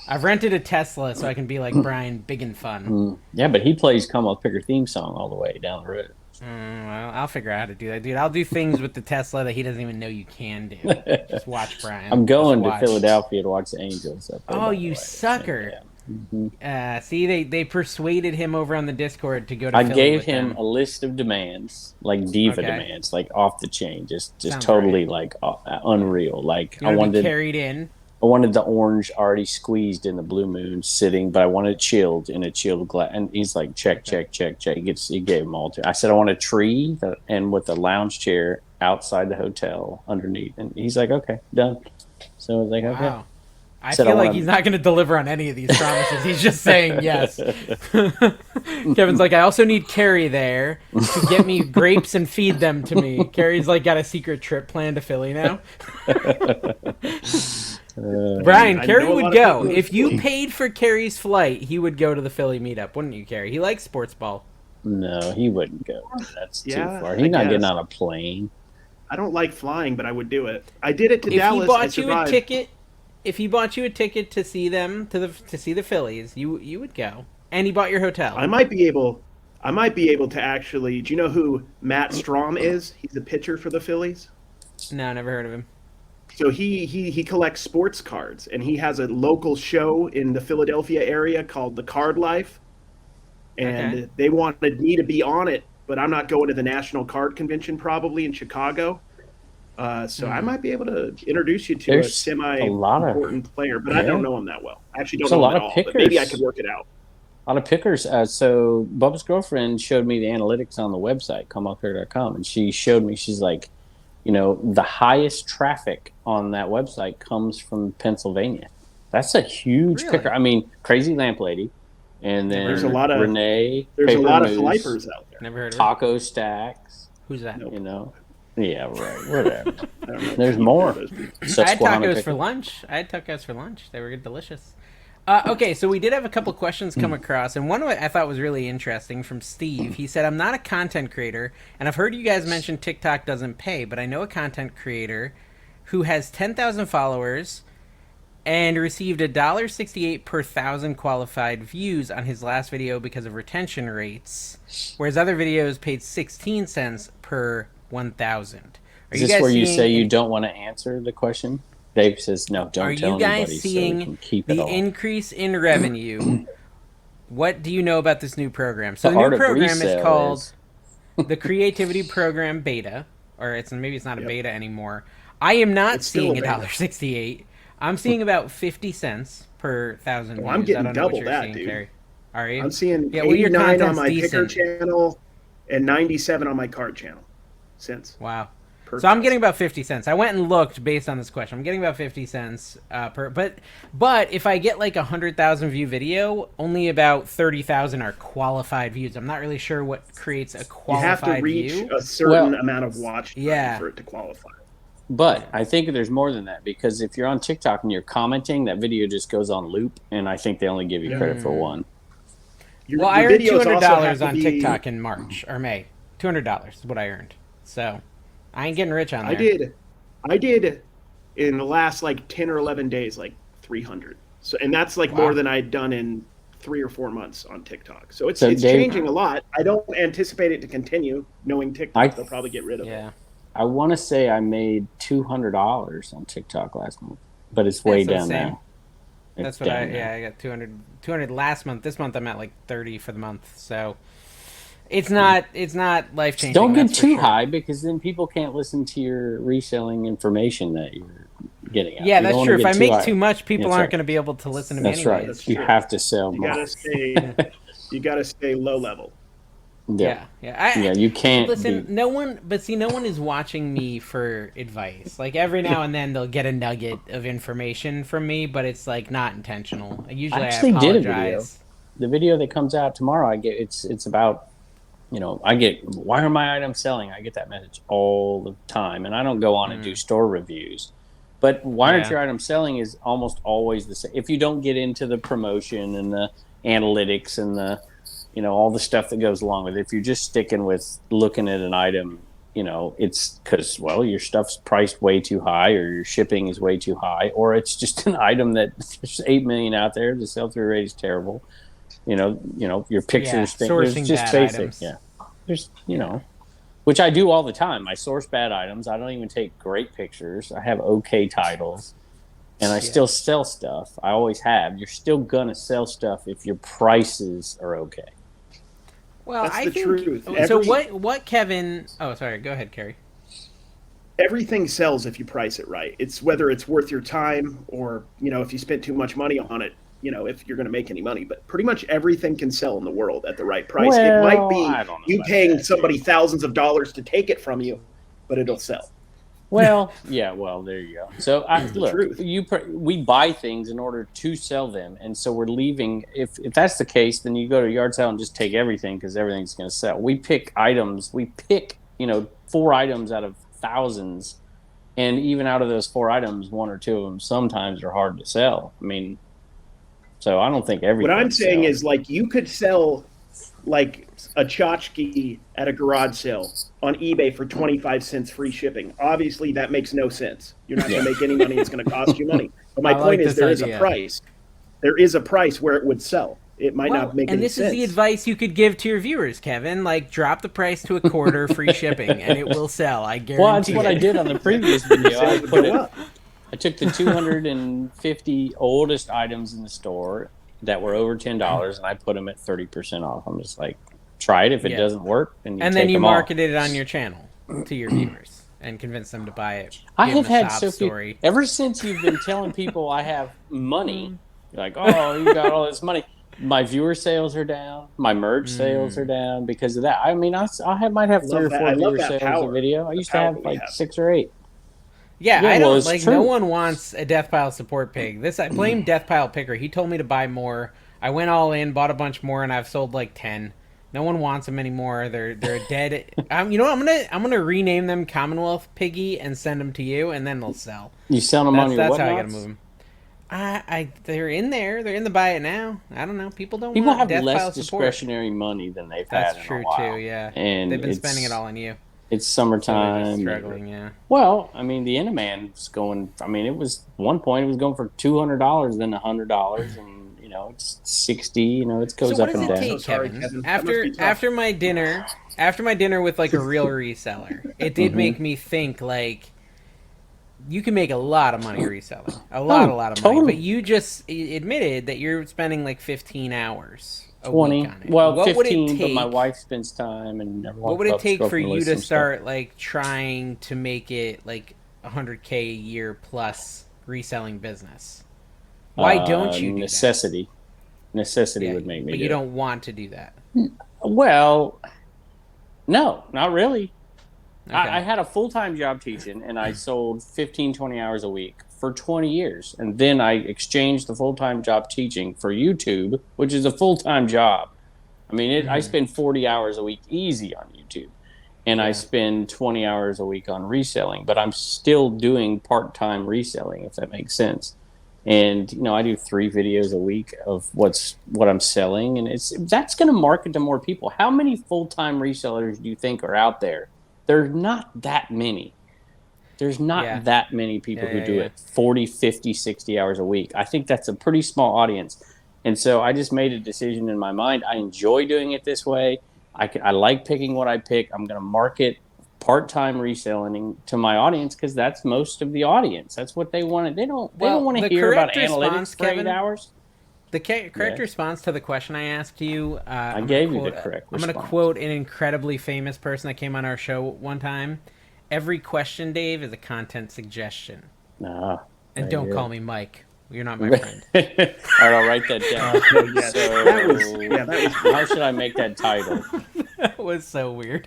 I've rented a Tesla so I can be like Brian, big and fun. Yeah, but he plays Come On Picker theme song all the way down the road. Well, I'll figure out how to do that, dude. I'll do things with the Tesla that he doesn't even know you can do. Just watch Brian. I'm going Just to watch. Philadelphia to watch the Angels. Up there, Oh, by the you way. sucker. Yeah. See, they persuaded him over on the Discord to go to I Philly gave with him them. a list of demands, like diva Okay. demands, like off the chain, just Sounds totally like unreal. Like You I want to be wanted, carried in. I wanted the orange already squeezed in the Blue Moon sitting, but I wanted it chilled in a chilled glass. And he's like, check. He gave them all to. I said I want a tree and with a lounge chair outside the hotel underneath, and he's like, okay, done. So I was like, okay. Wow. I Said feel I like wanna- he's not going to deliver on any of these promises. He's just saying yes. Kevin's like, I also need Carrie there to get me grapes and feed them to me. Carrie's like got a secret trip planned to Philly now. Brian, I Carrie know a would lot of go. people in If you Philly. paid for Carrie's flight, he would go to the Philly meetup, wouldn't you, Carrie? He likes sports ball. No, he wouldn't go. That's too Yeah, far. I He's not getting guess. on a plane. I don't like flying, but I would do it. I did it to If Dallas. he I bought you a survived. ticket if he bought you a ticket to see them to see the Phillies, you would go, and he bought your hotel. I might be able to actually. Do you know who Matt Strom is? He's a pitcher for the Phillies. No, never heard of him. So he collects sports cards, and he has a local show in the Philadelphia area called The Card Life, and they wanted me to be on it, but I'm not going to the National Card Convention probably in Chicago. So I might be able to introduce you to a semi-important player, but I don't know him that well. I actually don't know him at all, but maybe I could work it out. A lot of pickers. So Bubba's girlfriend showed me the analytics on the website, comeuphere.com, and she showed me, she's like, the highest traffic on that website comes from Pennsylvania. That's a huge picker. I mean, Crazy Lamp Lady, and then there's a lot of Renee. There's a lot of flippers out there. Never heard of Taco Stacks. Who's that? Yeah, right. Whatever. There's more. I had tacos for lunch. They were delicious. Okay, so we did have a couple questions come across, and one I thought was really interesting from Steve. He said, I'm not a content creator, and I've heard you guys mention TikTok doesn't pay, but I know a content creator who has 10,000 followers and received $1.68 per 1,000 qualified views on his last video because of retention rates, whereas other videos paid 16 cents per 1,000. Is this where you say you don't want to answer the question? Dave says, no, don't tell anybody. Are you guys seeing the increase in revenue? What do you know about this new program? So the new program is called the Creativity Program Beta, or maybe it's not a beta anymore. I am not seeing $1.68. I'm seeing about 50 cents per 1,000 views. I'm getting double that, dude. Carrie. Are you? I'm seeing 89 on my picker channel and 97 on my card channel. Cents. Wow. So I'm getting about 50 cents. I went and looked based on this question. I'm getting about 50 cents per. But if I get like 100,000 view video, only about 30,000 are qualified views. I'm not really sure what creates a qualified view. You have to reach a certain amount of watch time for it to qualify. But I think there's more than that, because if you're on TikTok and you're commenting, that video just goes on loop, and I think they only give you credit for one. I earned $200 on TikTok in March or May. $200 is what I earned. So I ain't getting rich on there. I did in the last 10 or 11 days, 300. So, and that's more than I'd done in 3 or 4 months on TikTok. So it's changing a lot. I don't anticipate it to continue. Knowing TikTok, they'll probably get rid of it. I want to say I made $200 on TikTok last month, but it's way down now. That's what I got 200 last month. This month I'm at 30 for the month. So it's not life changing. Don't get too high, because then people can't listen to your reselling information that you're getting out. Yeah, that's true. If I make too much, people aren't going to be able to listen to me anyway. That's right. You have to sell more. You got to stay low level. Yeah. You can't listen. No one is watching me for advice. Every now and then they'll get a nugget of information from me, but it's not intentional. Usually I apologize. Did a video. The video that comes out tomorrow, I get it's about, I get, why are my items selling? I get that message all the time, and I don't go on and do store reviews. But why aren't your items selling is almost always the same. If you don't get into the promotion and the analytics and the all the stuff that goes along with it. If you're just sticking with looking at an item, it's because, your stuff's priced way too high, or your shipping is way too high, or it's just an item that there's 8 million out there. The sell-through rate is terrible. Your pictures, sourcing just bad basic. Items. Yeah. There's, which I do all the time. I source bad items. I don't even take great pictures. I have okay titles. And I still sell stuff. I always have. You're still going to sell stuff if your prices are okay. Well, that's the truth. So what Kevin... Oh, sorry. Go ahead, Kerry. Everything sells if you price it right. It's whether it's worth your time, or, if you spent too much money on it, if you're going to make any money. But pretty much everything can sell in the world at the right price. It might be you paying somebody thousands of dollars to take it from you, but it'll sell. Well, there you go. So look, we buy things in order to sell them, and so we're leaving. If that's the case, then you go to a yard sale and just take everything, because everything's going to sell. We pick items. We pick 4 items out of thousands, and even out of those 4 items, 1 or 2 of them sometimes are hard to sell. I mean, so I don't think everything. What I'm saying is, you could sell a tchotchke at a garage sale on eBay for 25 cents free shipping. Obviously, that makes no sense. You're not going to make any money. It's going to cost you money. But my point is, there is idea. a price. There is a price where it would sell. It might not make any sense. And this is the advice you could give to your viewers, Kevin. Like, drop the price to a quarter, free shipping, and it will sell. I guarantee. Well, that's what I did on the previous video. I took the 250 oldest items in the store that were over $10, and I put them at 30% off. I'm just like, try it. If it doesn't work, then you marketed it on your channel to your viewers and convince them to buy it. I have had so few. Ever since you've been telling people I have money, like, oh, you got all this money. My viewer sales are down. My merch sales are down because of that. I mean, I might have 3 or 4 viewer sales a video. I used to have like 6 or 8. Yeah, I don't like. True. No one wants a Death Pile support pig. I blame Death Pile Picker. He told me to buy more. I went all in, bought a bunch more, and I've sold like 10. No one wants them anymore. They're dead. You know what? I'm gonna rename them Commonwealth Piggy and send them to you, and then they'll sell. You sell them on your That's whatnots? how I gotta move them. They're in there. They're in the buy it now. I don't know. People have Death less Pile discretionary money than they've had in a while. That's true too. Yeah, and they've been spending it all on you. It's summertime. So struggling, yeah. Well, I mean, the Enaman's going. I mean, it was one point it was going for $200, then $100, and it's 60. It goes up and down. So what does it take, Kevin? After my dinner with like a real reseller, it did make me think like. You can make a lot of money reselling. A lot of money. But you just admitted that you're spending like 15 hours a week on it. Well, what 15, would it take, but my wife spends time and everyone. What would it take for you to start like trying to make it like $100K a year plus reselling business? Why don't you do necessity. That? Necessity would make me But do you it. don't want to do that. Well, no, not really. Okay. I had a full-time job teaching, and I sold 15, 20 hours a week for 20 years. And then I exchanged the full-time job teaching for YouTube, which is a full-time job. I mean, I spend 40 hours a week easy on YouTube. And I spend 20 hours a week on reselling. But I'm still doing part-time reselling, if that makes sense. And, I do 3 videos a week of what I'm selling. And that's going to market to more people. How many full-time resellers do you think are out there? There's not that many. There's not that many people who do it 40, 50, 60 hours a week. I think that's a pretty small audience. And so I just made a decision in my mind. I enjoy doing it this way. I like picking what I pick. I'm going to market part-time reselling to my audience because that's most of the audience. That's what they want. They don't want to hear about analytics for 8 hours. The correct response to the question I asked you, I gave you the correct response. I'm going to quote an incredibly famous person that came on our show one time. Every question, Dave, is a content suggestion. And don't call me Mike. You're not my friend. All right, I'll write that down. That was how should I make that title? That was so weird.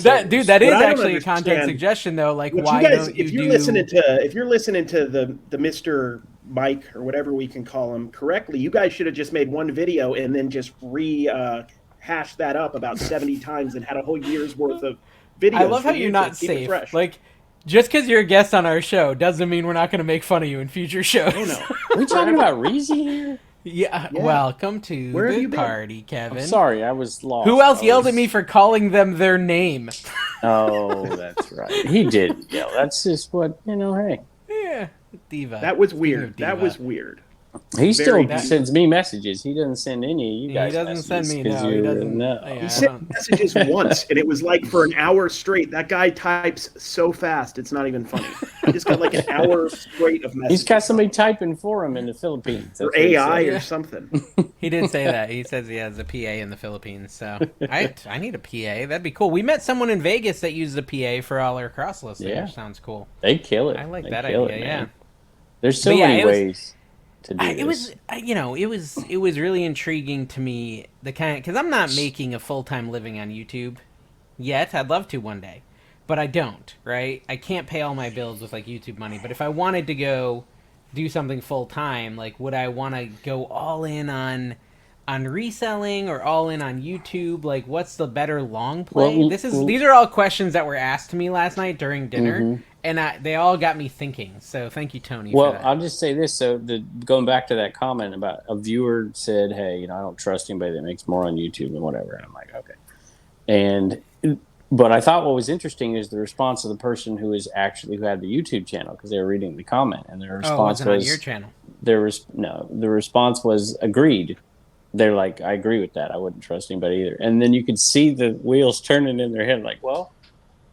That is actually a content suggestion, though. Like, why don't you if you're listening to the Mr. Mike or whatever we can call him correctly, you guys should have just made one video and then just hashed that up about 70 times and had a whole year's worth of videos. I love how you're not safe. Like, just because you're a guest on our show doesn't mean we're not going to make fun of you in future shows. Oh, no. Are we talking about Reezy here? Yeah, welcome to the party, Kevin. I'm sorry, I was lost. Who else yelled at me for calling them their name? Oh, that's right. He did yell. That's just what, hey. Yeah, diva. That was weird. That was weird. He still sends me messages. He doesn't send any of you guys. He doesn't send me. No, he doesn't. He sent messages once, and it was like for an hour straight. That guy types so fast, it's not even funny. I just got like an hour straight of messages. He's got somebody typing for him in the Philippines. Or AI or something. He did say that. He says he has a PA in the Philippines. So I need a PA. That'd be cool. We met someone in Vegas that used a PA for all our cross listings. Yeah. Sounds cool. They kill it. I like that idea. Yeah. There's so many ways. It was really intriguing to me because I'm not making a full-time living on YouTube yet. I'd love to one day, but I don't. Right? I can't pay all my bills with like YouTube money. But if I wanted to go do something full-time, like would I want to go all in on reselling or all in on YouTube? Like, what's the better long play? These are all questions that were asked to me last night during dinner. And they all got me thinking. So thank you, Tony. Well, for that. I'll just say this. So going back to that comment about a viewer said, hey, I don't trust anybody that makes more on YouTube and whatever. And I'm like, okay. And But I thought what was interesting is the response of the person who had the YouTube channel, because they were reading the comment, and their response wasn't on your channel. The response was agreed. They're like, I agree with that. I wouldn't trust anybody either. And then you could see the wheels turning in their head, like, well,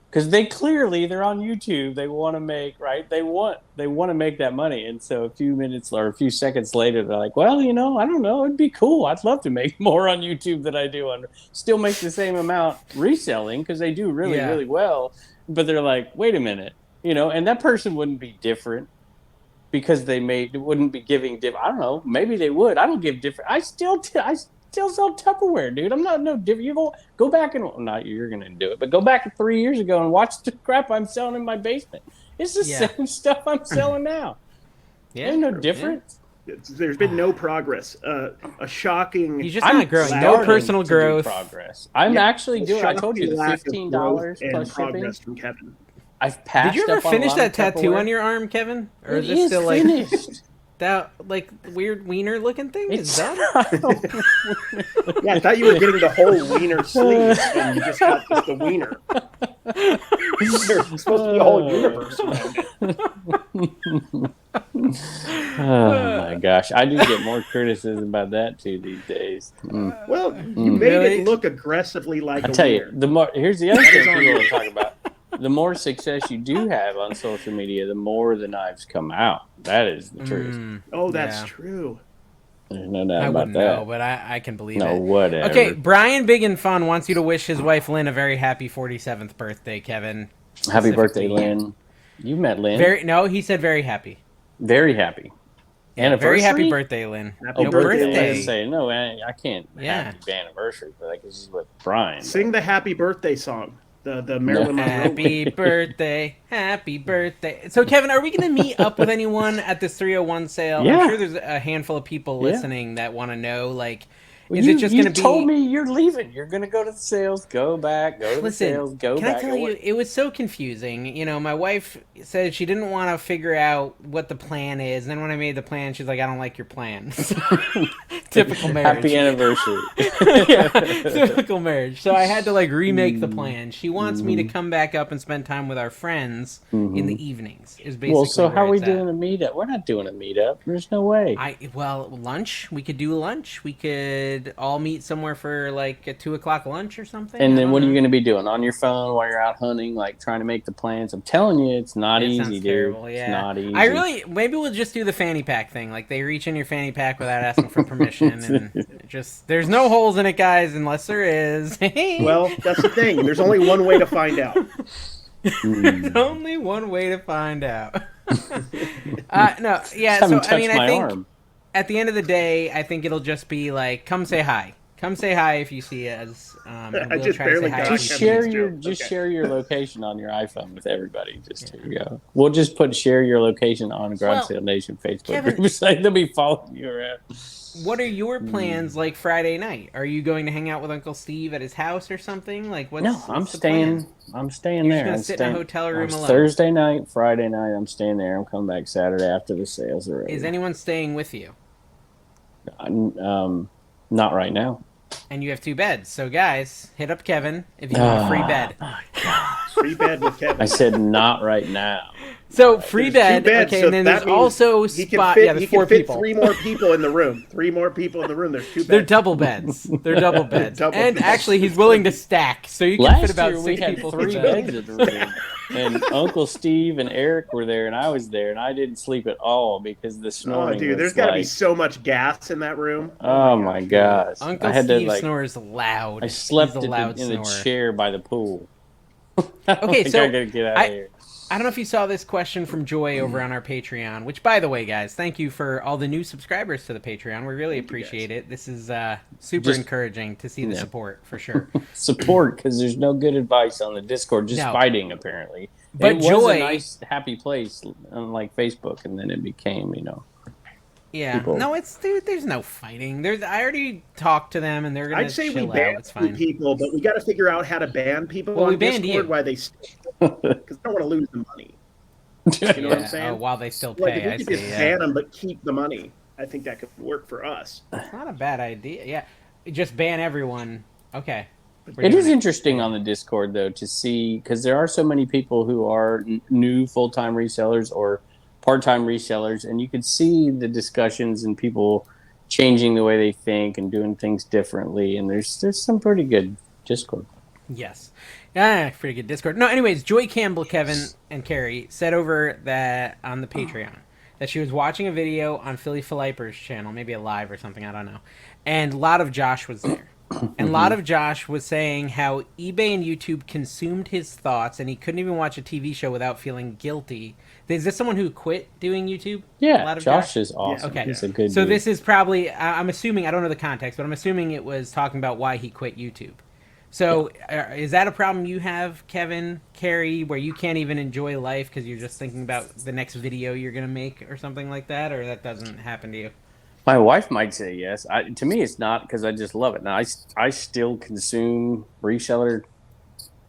because they're on YouTube. They want to make They want to make that money. And so a few minutes or a few seconds later, they're like, well, I don't know. It'd be cool. I'd love to make more on YouTube than I do still make the same amount reselling, because they do really, really well. But they're like, wait a minute, and that person wouldn't be different because wouldn't be giving I don't know. Maybe they would. I don't give different. I still sell Tupperware, dude. I'm not no different. You go back and not you're gonna do it, but go back 3 years ago and watch the crap I'm selling in my basement. It's the same stuff I'm selling now. There's no difference. There's been no progress. A shocking. He's just not growing. No personal growth. Progress. I'm actually doing. I told you the $15 plus shipping. From Kevin. I've passed. Did you ever finish that tattoo on your arm, Kevin? Or is it still finished? That weird wiener looking thing? Is that? Yeah, I thought you were getting the whole wiener sleeve, and you just got the wiener. There's supposed to be a whole universe around it. Oh my gosh, I do get more criticism about that too these days. Well, you made it look aggressively like. I tell you, here's the other thing people want to talk about. The more success you do have on social media, the more the knives come out. That is the truth. Oh, that's true. There's no doubt about that. I wouldn't know, but I can believe it. No, whatever. Okay, Brian Big and Fun wants you to wish his wife Lynn a very happy 47th birthday, Kevin. Happy birthday, Lynn. You met Lynn. No, he said very happy. Very happy. Very happy birthday, Lynn. Happy birthday. Say, no, I can't have the anniversary for that because this is with Brian. Sing the happy birthday song. The Marilyn Monroe. Happy birthday. So, Kevin, are we going to meet up with anyone at this 301 sale? Yeah. I'm sure there's a handful of people listening that want to know, is it just going to be... You told me you're leaving. You're going to go to the sales, go back, go to the sales, go back. Can I tell you, it was so confusing. My wife said she didn't want to figure out what the plan is. And then when I made the plan, she's like, I don't like your plan. Typical marriage. Happy anniversary. Typical marriage. So I had to remake the plan. She wants me to come back up and spend time with our friends in the evenings. Is basically well, so how are we doing a meetup? We're not doing a meetup. There's no way. Lunch. We could do lunch. We could all meet somewhere for a 2:00 lunch or something. And then what are you going to be doing on your phone while you're out hunting, trying to make the plans? I'm telling you, it's not easy, dude. Terrible, yeah. It's not easy. Maybe we'll just do the fanny pack thing. They reach in your fanny pack without asking for permission, and there's no holes in it, guys, unless there is. Well, that's the thing. There's only one way to find out. There's only one way to find out. No, yeah. So I think arm. At the end of the day, I think it'll just be come say hi. Come say hi if you see us. I just barely got share your location on your iPhone with everybody. Here you go. We'll just share your location on Garage Sale Nation Facebook group site. They'll be following you around. What are your plans Friday night? Are you going to hang out with Uncle Steve at his house or something? I'm staying. I'm staying there. You're just gonna sit in a hotel room alone. Thursday night, Friday night. I'm staying there. I'm coming back Saturday after the sales are over. Is anyone staying with you? Not right now. And you have 2 beds. So guys, hit up Kevin if you want a free bed. Free bed with Kevin. I said not right now. So free bed. Beds, okay, so and then there's also spot. There's 4 people. 3 more people in the room. 3 more people in the room. There's 2 beds. They're double beds. Actually, he's willing to stack, so you can fit about 6 people. 3 beds in the room. And Uncle Steve and Eric were there, and I was there, and I didn't sleep at all because the snoring. Oh, dude, there's got to be so much gas in that room. Oh my gosh! Uncle Steve snores loud. I slept in the chair by the pool. Okay, so I gotta get out of here. I don't know if you saw this question from Joy over on our Patreon, which, by the way, guys, thank you for all the new subscribers to the Patreon. We really appreciate it. This is super encouraging to see the support, for sure. Support, because there's no good advice on the Discord, just fighting, apparently. But it was a nice, happy place, unlike Facebook, and then it became, Yeah, people. No, there's no fighting. I already talked to them, and they're gonna. I'd say chill we ban out. It's fine. people, but we got to figure out how to ban people on Discord while they because I don't want to lose the money. You know what I'm saying? While they still pay. If we could just ban them but keep the money, I think that could work for us. It's not a bad idea. Yeah, just ban everyone. Okay. It is interesting on the Discord, though, to see, because there are so many people who are new full-time resellers or part-time resellers, and you could see the discussions and people changing the way they think and doing things differently, and there's some pretty good Discord. Yes. Pretty good Discord. No, anyways, Joy Campbell, Kevin, and Carrie said over that on the Patreon that she was watching a video on Philly Philipper's channel, maybe a live or something, I don't know, and a lot of Josh was there. And a lot of Josh was saying how eBay and YouTube consumed his thoughts, and he couldn't even watch a TV show without feeling guilty. Is this someone who quit doing YouTube? Yeah, a lot of Josh is awesome. Yeah. Okay, he's a good so dude. this is probably, I'm assuming, I don't know the context, but I'm assuming it was talking about why he quit YouTube. So is that a problem you have, Kevin, Carrie, where you can't even enjoy life because you're just thinking about the next video you're going to make or something like that, or that doesn't happen to you? My wife might say yes. To me, it's not, because I just love it. Now, I still consume reseller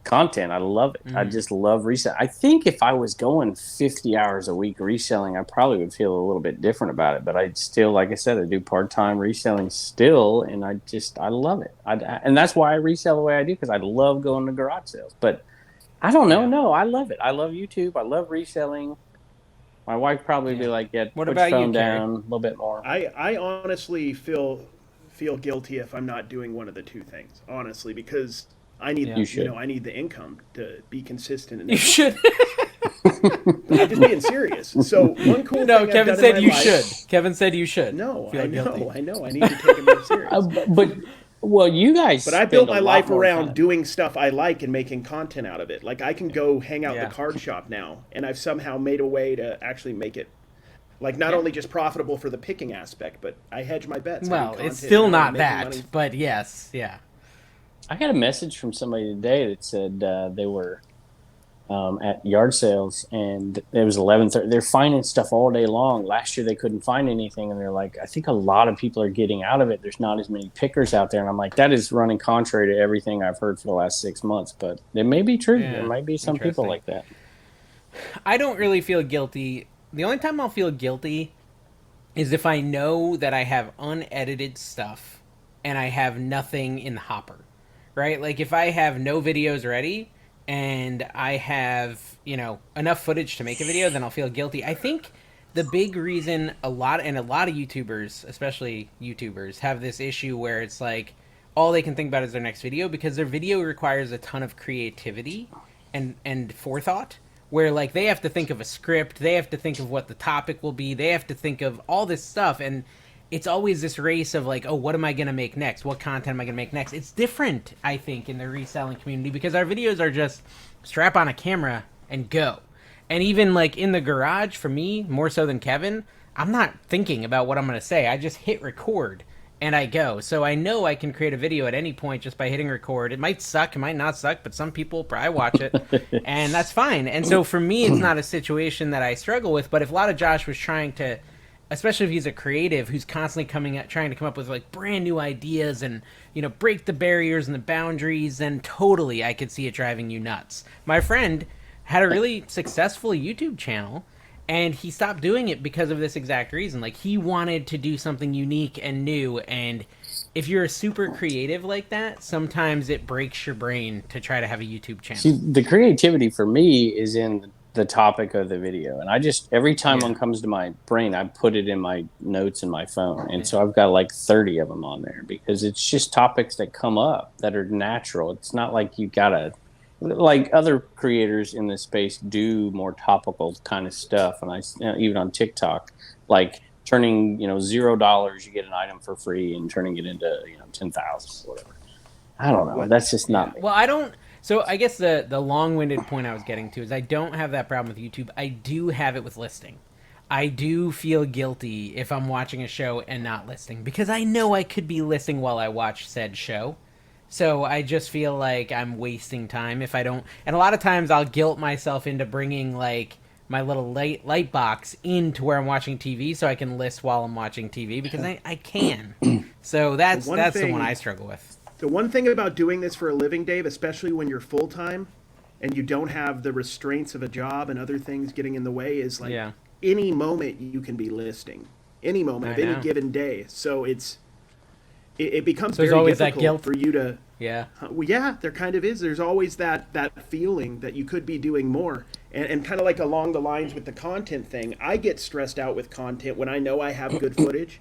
content. I love it. I just love reselling. I think if I was going 50 hours a week reselling, I probably would feel a little bit different about it. But I still, like I said, I do part-time reselling still, and I love it. And that's why I resell the way I do, because I love going to garage sales. But I don't know. No, I love it. I love YouTube. I love reselling. My wife probably be like, "Yeah, what put about your phone you, down a little bit more." I honestly feel guilty if I'm not doing one of the two things, honestly, because I need I need the income to be consistent. You should. I'm just being serious. So one cool no, thing Kevin I've done said in my you life, should. Kevin said you should. No, feel I guilty. know. I need to take it more serious. But well, you guys. But I built my life around doing stuff I like and making content out of it. Like I can go hang out in the card shop now, and I've somehow made a way to actually make it, like, not only just profitable for the picking aspect, but I hedge my bets. Well, it's still not that, but yes, yeah. I got a message from somebody today that said they were at yard sales, and it was 11:30. They're finding stuff all day long. Last year they couldn't find anything, and they're like, I think a lot of people are getting out of it. There's not as many pickers out there. And I'm like, that is running contrary to everything I've heard for the last 6 months. But it may be true. Yeah, there might be some people like that. I don't really feel guilty. The only time I'll feel guilty is if I know that I have unedited stuff and I have nothing in the hopper, right? Like if I have no videos ready and I have, enough footage to make a video, then I'll feel guilty. I think the big reason a lot of YouTubers, especially YouTubers, have this issue where it's like all they can think about is their next video, because their video requires a ton of creativity and forethought, where like they have to think of a script, they have to think of what the topic will be, they have to think of all this stuff, and it's always this race of like, oh, what am I going to make next? What content am I going to make next? It's different, I think, in the reselling community, because our videos are just strap on a camera and go. And even like in the garage, for me, more so than Kevin, I'm not thinking about what I'm going to say. I just hit record and I go. So I know I can create a video at any point just by hitting record. It might suck, it might not suck, but some people probably watch it, and that's fine. And so for me, it's not a situation that I struggle with. But if a lot of Josh was trying to, especially if he's a creative who's constantly trying to come up with like brand new ideas and, break the barriers and the boundaries, then totally I could see it driving you nuts. My friend had a really successful YouTube channel, and he stopped doing it because of this exact reason. Like, he wanted to do something unique and new, and if you're a super creative like that, sometimes it breaks your brain to try to have a YouTube channel. See, the creativity for me is in the topic of the video, and I just, every time one comes to my brain, I put it in my notes in my phone, and so I've got like 30 of them on there, because it's just topics that come up that are natural. It's not like you gotta, like other creators in this space do more topical kind of stuff, and even on TikTok, like turning $0 you get an item for free, and turning it into 10,000 or whatever. I don't know. That's just not me. Well, I don't. So I guess the long-winded point I was getting to is I don't have that problem with YouTube. I do have it with listing. I do feel guilty if I'm watching a show and not listing, because I know I could be listing while I watch said show. So I just feel like I'm wasting time if I don't. And a lot of times I'll guilt myself into bringing like my little light box into where I'm watching TV so I can list while I'm watching TV, because I can. So that's the one I struggle with. The one thing about doing this for a living, Dave, especially when you're full-time and you don't have the restraints of a job and other things getting in the way, is like any moment you can be listing. Any moment of any given day. So it becomes very difficult for you to Yeah. Well, yeah, there kind of is. There's always that feeling that you could be doing more. And kind of like along the lines with the content thing, I get stressed out with content when I know I have good footage,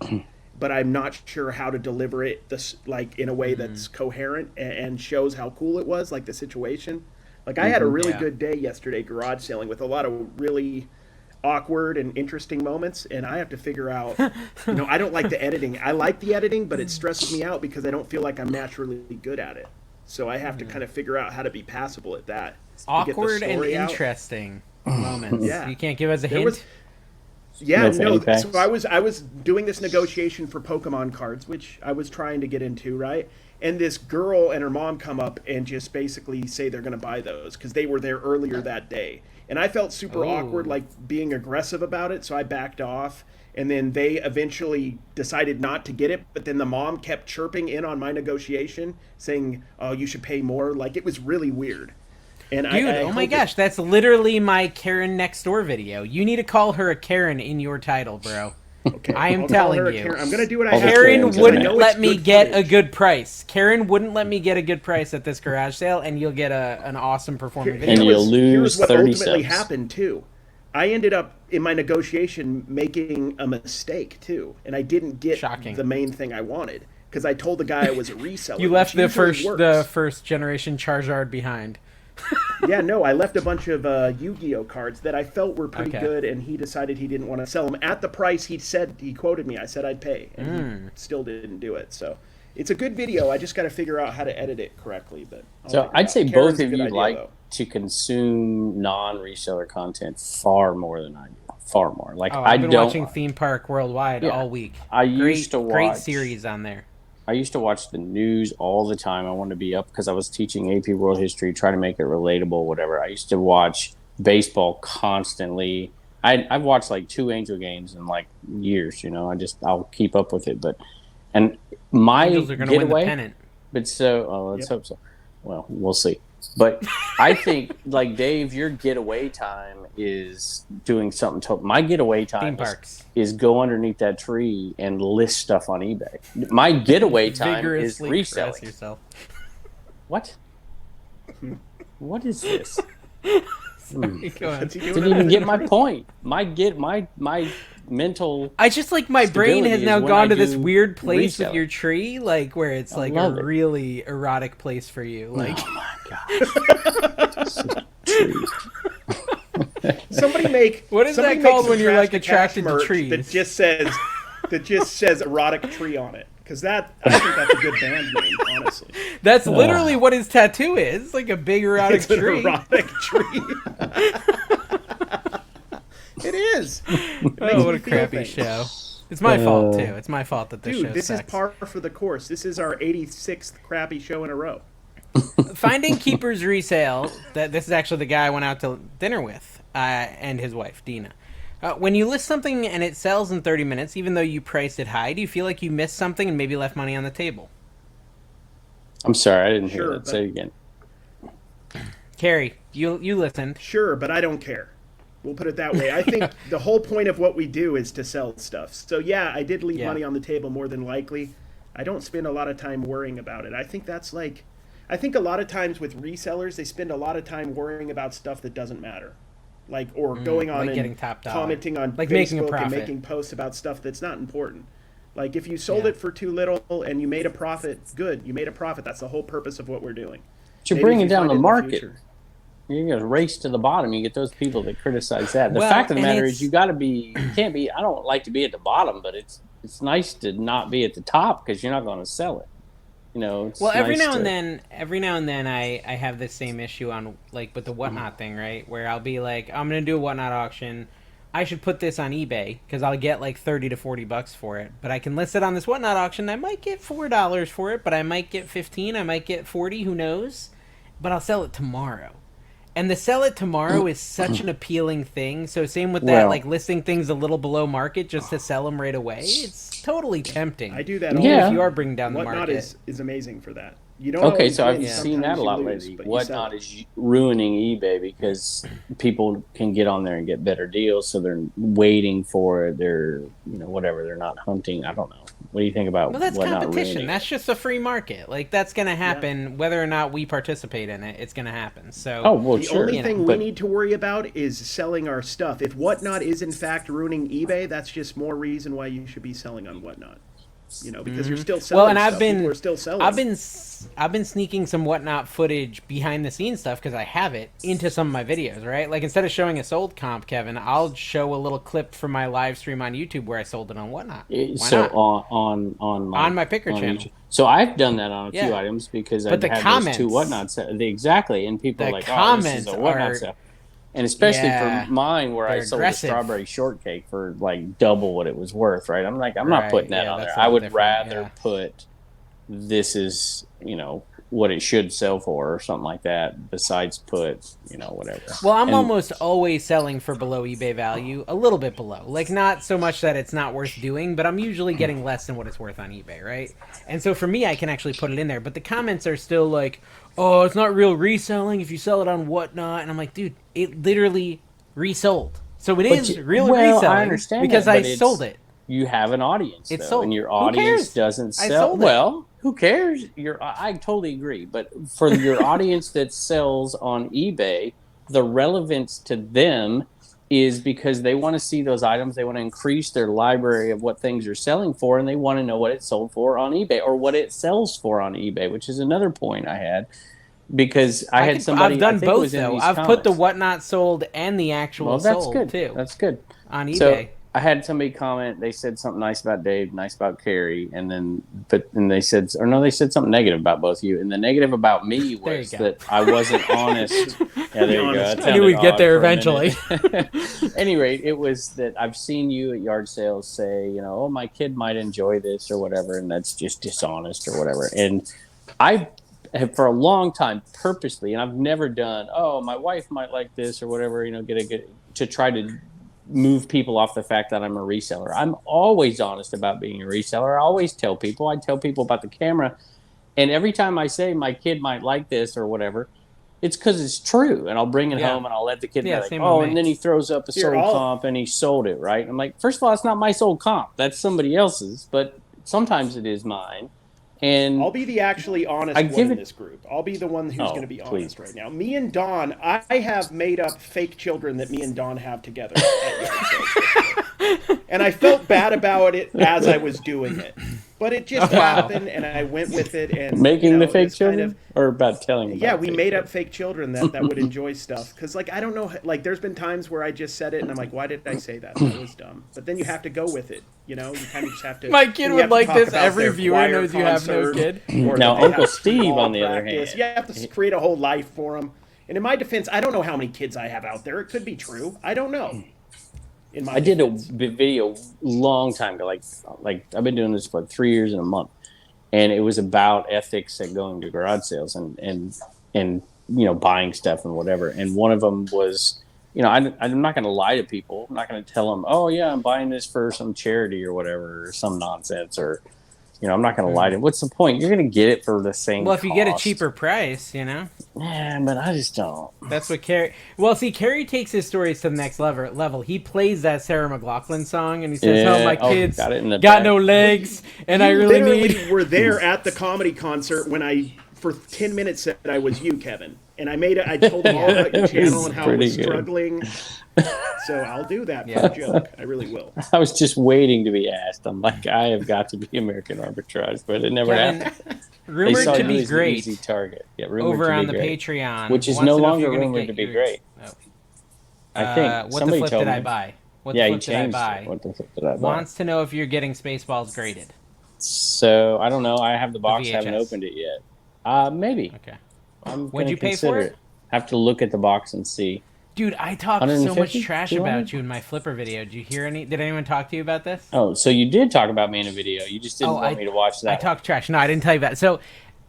but I'm not sure how to deliver it like in a way that's coherent and shows how cool it was, like the situation. Like I had a really good day yesterday garage selling with a lot of really awkward and interesting moments, and I have to figure out, I don't like the editing. I like the editing, but it stresses me out because I don't feel like I'm naturally good at it. So I have to kind of figure out how to be passable at that. Awkward and interesting moments. Yeah. You can't give us a hint? So I was doing this negotiation for Pokemon cards, which I was trying to get into, right? And this girl and her mom come up and just basically say they're going to buy those because they were there earlier that day. And I felt super awkward, like being aggressive about it, so I backed off. And then they eventually decided not to get it, but then the mom kept chirping in on my negotiation, saying, "Oh, you should pay more." Like, it was really weird. And Dude, oh my gosh, that's literally my Karen next door video. You need to call her a Karen in your title, bro. Okay, I am telling you. I'm going to do what I have to. Karen wouldn't let me get a good price. Karen wouldn't let me get a good price at this garage sale, and you'll get an awesome performing video. And you'll lose 30 cents. Here's what ultimately happened, too. I ended up, in my negotiation, making a mistake, too. And I didn't get the main thing I wanted. Because I told the guy I was a reseller. You left the first generation Charizard behind. Yeah, no, I left a bunch of Yu-Gi-Oh cards that I felt were pretty good, and he decided he didn't want to sell them at the price he quoted me. I said I'd pay, and he still didn't do it. So it's a good video. I just got to figure out how to edit it correctly. But I'd say both of you like to consume non-reseller content far more than I do. Far more. Like I've been watching Theme Park Worldwide all week. I used to watch great series on there. I used to watch the news all the time. I wanted to be up because I was teaching AP World History, trying to make it relatable, whatever. I used to watch baseball constantly. I've watched like 2 Angel games in like years, I'll keep up with it. And my Angels are going to win the pennant. But let's hope so. Well, we'll see. But I think, like, Dave, your getaway time is doing something. My getaway time is go underneath that tree and list stuff on eBay. My getaway time is reselling. Yourself. What? What is this? Sorry, go on. Didn't even get my point. My mental. I just like my brain has now gone to this weird place with your tree, like where it's like a really erotic place for you. Like, oh my gosh. Somebody make what is that called when you're like attracted to trees? That just says erotic tree on it. Because I think that's a good band name, honestly. That's literally what his tattoo is, like a big erotic tree. An erotic tree. It is. Oh, what a crappy show. It's my fault, too. It's my fault that this show this sucks. is par for the course. This is our 86th crappy show in a row. Finding Keepers Resale, this is actually the guy I went out to dinner with, and his wife, Dina. When you list something and it sells in 30 minutes, even though you priced it high, do you feel like you missed something and maybe left money on the table? I'm sorry, I didn't hear that. Say it again. Carrie, you listened. Sure, but I don't care. We'll put it that way. I think the whole point of what we do is to sell stuff. So, yeah, I did leave money on the table more than likely. I don't spend a lot of time worrying about it. I think that's like... I think a lot of times with resellers, they spend a lot of time worrying about stuff that doesn't matter. Like, or going on and commenting on Facebook and making posts about stuff that's not important. Like, if you sold it for too little and you made a profit, good. You made a profit. That's the whole purpose of what we're doing. But you're bringing down the market. You're going to race to the bottom. You get those people that criticize that. The fact of the matter is you can't be, I don't like to be at the bottom, but it's nice to not be at the top because you're not going to sell it. Every now and then I have this same issue on like with the whatnot thing, right? Where I'll be like, I'm gonna do a whatnot auction. I should put this on eBay because I'll get like $30 to $40 for it. But I can list it on this whatnot auction. I might get $4 for it, but I might get 15. I might get 40. Who knows? But I'll sell it tomorrow. And the sell it tomorrow is such an appealing thing. So same with that, like listing things a little below market just to sell them right away. It's totally tempting. I do that all if you are bringing down the market. Whatnot is amazing for that. You don't so I've seen that a lot lately. Whatnot is ruining eBay because people can get on there and get better deals, so they're waiting for their, whatever. They're not hunting. I don't know. What do you think about Well, that's Whatnot competition. ruining That's it? just a free market. Like, that's going to happen whether or not we participate in it. It's going to happen. So, Oh, well, The sure. only thing we but need to worry about is selling our stuff. If Whatnot is in fact ruining eBay, that's just more reason why you should be selling on Whatnot. Because you're still selling. well, and stuff. People are still selling. I've been sneaking some Whatnot footage behind the scenes stuff because I have it into some of my videos, right? Like, instead of showing a sold comp, Kevin, I'll show a little clip from my live stream on YouTube where I sold it on Whatnot. Why So not? on My picker channel. YouTube. So I've done that on a few Yeah. items because But I've the had comments- those two Whatnot exactly, and people the are like, oh, this is comments a Whatnot are- stuff. And especially Yeah, for mine, where I they're sold aggressive. a strawberry shortcake for like double what it was worth, right? I'm like, I'm not Right, putting that yeah, on that's there. a I little would different, rather yeah. put this is, what it should sell for or something like that, besides put, whatever. Well, I'm And- almost always selling for below eBay value, a little bit below. Like, not so much that it's not worth doing, but I'm usually getting less than what it's worth on eBay, right? And so for me, I can actually put it in there. But the comments are still like, oh, it's not real reselling if you sell it on Whatnot. And I'm like, dude, it literally resold. So it is real reselling I understand because that, I but it's- sold it. You have an audience, It's though, sold. and your Who audience cares? doesn't I sell. sold it. Well, who cares? I totally agree. But for your audience that sells on eBay, the relevance to them is because they want to see those items. They want to increase their library of what things are selling for, and they want to know what it sold for on eBay or what it sells for on eBay, which is another point I had. Because I had somebody. I've done I think it both was in though. these I've put the comments. Whatnot sold and the actual Well, that's sold good. too That's good. on eBay. So I had somebody comment. They said something nice about Dave, nice about Carrie, and they said, or no, they said something negative about both of you. And the negative about me There you was go. that I wasn't honest. Yeah, there you go. honest. That I knew we'd sounded get odd there for a minute. eventually. Any rate, it was that I've seen you at yard sales say, oh, my kid might enjoy this or whatever, and that's just dishonest or whatever. And I have for a long time purposely, and I've never done, oh, my wife might like this or whatever, to try to move people off the fact that I'm a reseller. I'm always honest about being a reseller. I always tell people. I tell people about the camera. And every time I say my kid might like this or whatever, it's because it's true. And I'll bring it home and I'll let the kid be like, same oh, with me. and then he throws up a sold comp and he sold it, right? I'm like, first of all, it's not my sold comp. That's somebody else's. But sometimes it is mine. And I'll be the actually honest I one give in it- this group. I'll be the one who's going to be please. honest right now. Me and Don, I have made up fake children that me and Don have together. At yard sales. And I felt bad about it as I was doing it. But it just happened, and I went with it. And making the fake it's kind children? of- Or about telling about yeah, we fake made children? up fake children that would enjoy stuff. Because, I don't know, there's been times where I just said it, and I'm like, why did I say that? That was dumb. But then you have to go with it, You kind of just have to... My kid you would have to like talk this. about Every their viewer choir knows you have no concert, kid. or Now, that they Uncle have Steve, football on the other practice. hand- You have to create a whole life for them. And in my defense, I don't know how many kids I have out there. It could be true. I don't know. I did a video long time ago, like I've been doing this for 3 years and a month, and it was about ethics at going to garage sales and buying stuff and whatever. And one of them was, I'm not going to lie to people. I'm not going to tell them, oh yeah, I'm buying this for some charity or whatever, or some nonsense, or I'm not going to lie to them. What's the point? You're going to get it for the same. Well, if you get a cost. cheaper price, Yeah, but I just don't. That's what Carrie... Well, see, Carrie takes his stories to the next level. He plays that Sarah McLachlan song, and he says, oh, my kids got it in the got back. no legs, and I You really literally need... were there at the comedy concert when I, for 10 minutes, said I was you, Kevin. And I told them all about your It was channel and how it pretty was good. struggling. So I'll do that for a joke. I really will. I was just waiting to be asked. I'm like, I have got to be American Arbitrage, but it never Kevin, happened. They rumored saw to you be as an great easy target. Yeah, rumored over to be on the great. Patreon. Which is wants no to know if longer you're gonna rumored get to be your- great. Oh. I think What somebody the flip told did me. I buy? What Yeah, the he flip did I changed buy? it. What the flip did I buy? Wants to know if you're getting Spaceballs graded. So I don't know. I have the box. VHS. Haven't opened it yet. Maybe. Okay. I'm What'd gonna you pay consider for it? Have to look at the box and see. Dude, I talked so much 150? trash 200? about you in my Flipper video. Did you hear any? Did anyone talk to you about this? Oh, so you did talk about me in a video. You just didn't Oh, want me to watch that. I talked trash. No, I didn't tell you about it. So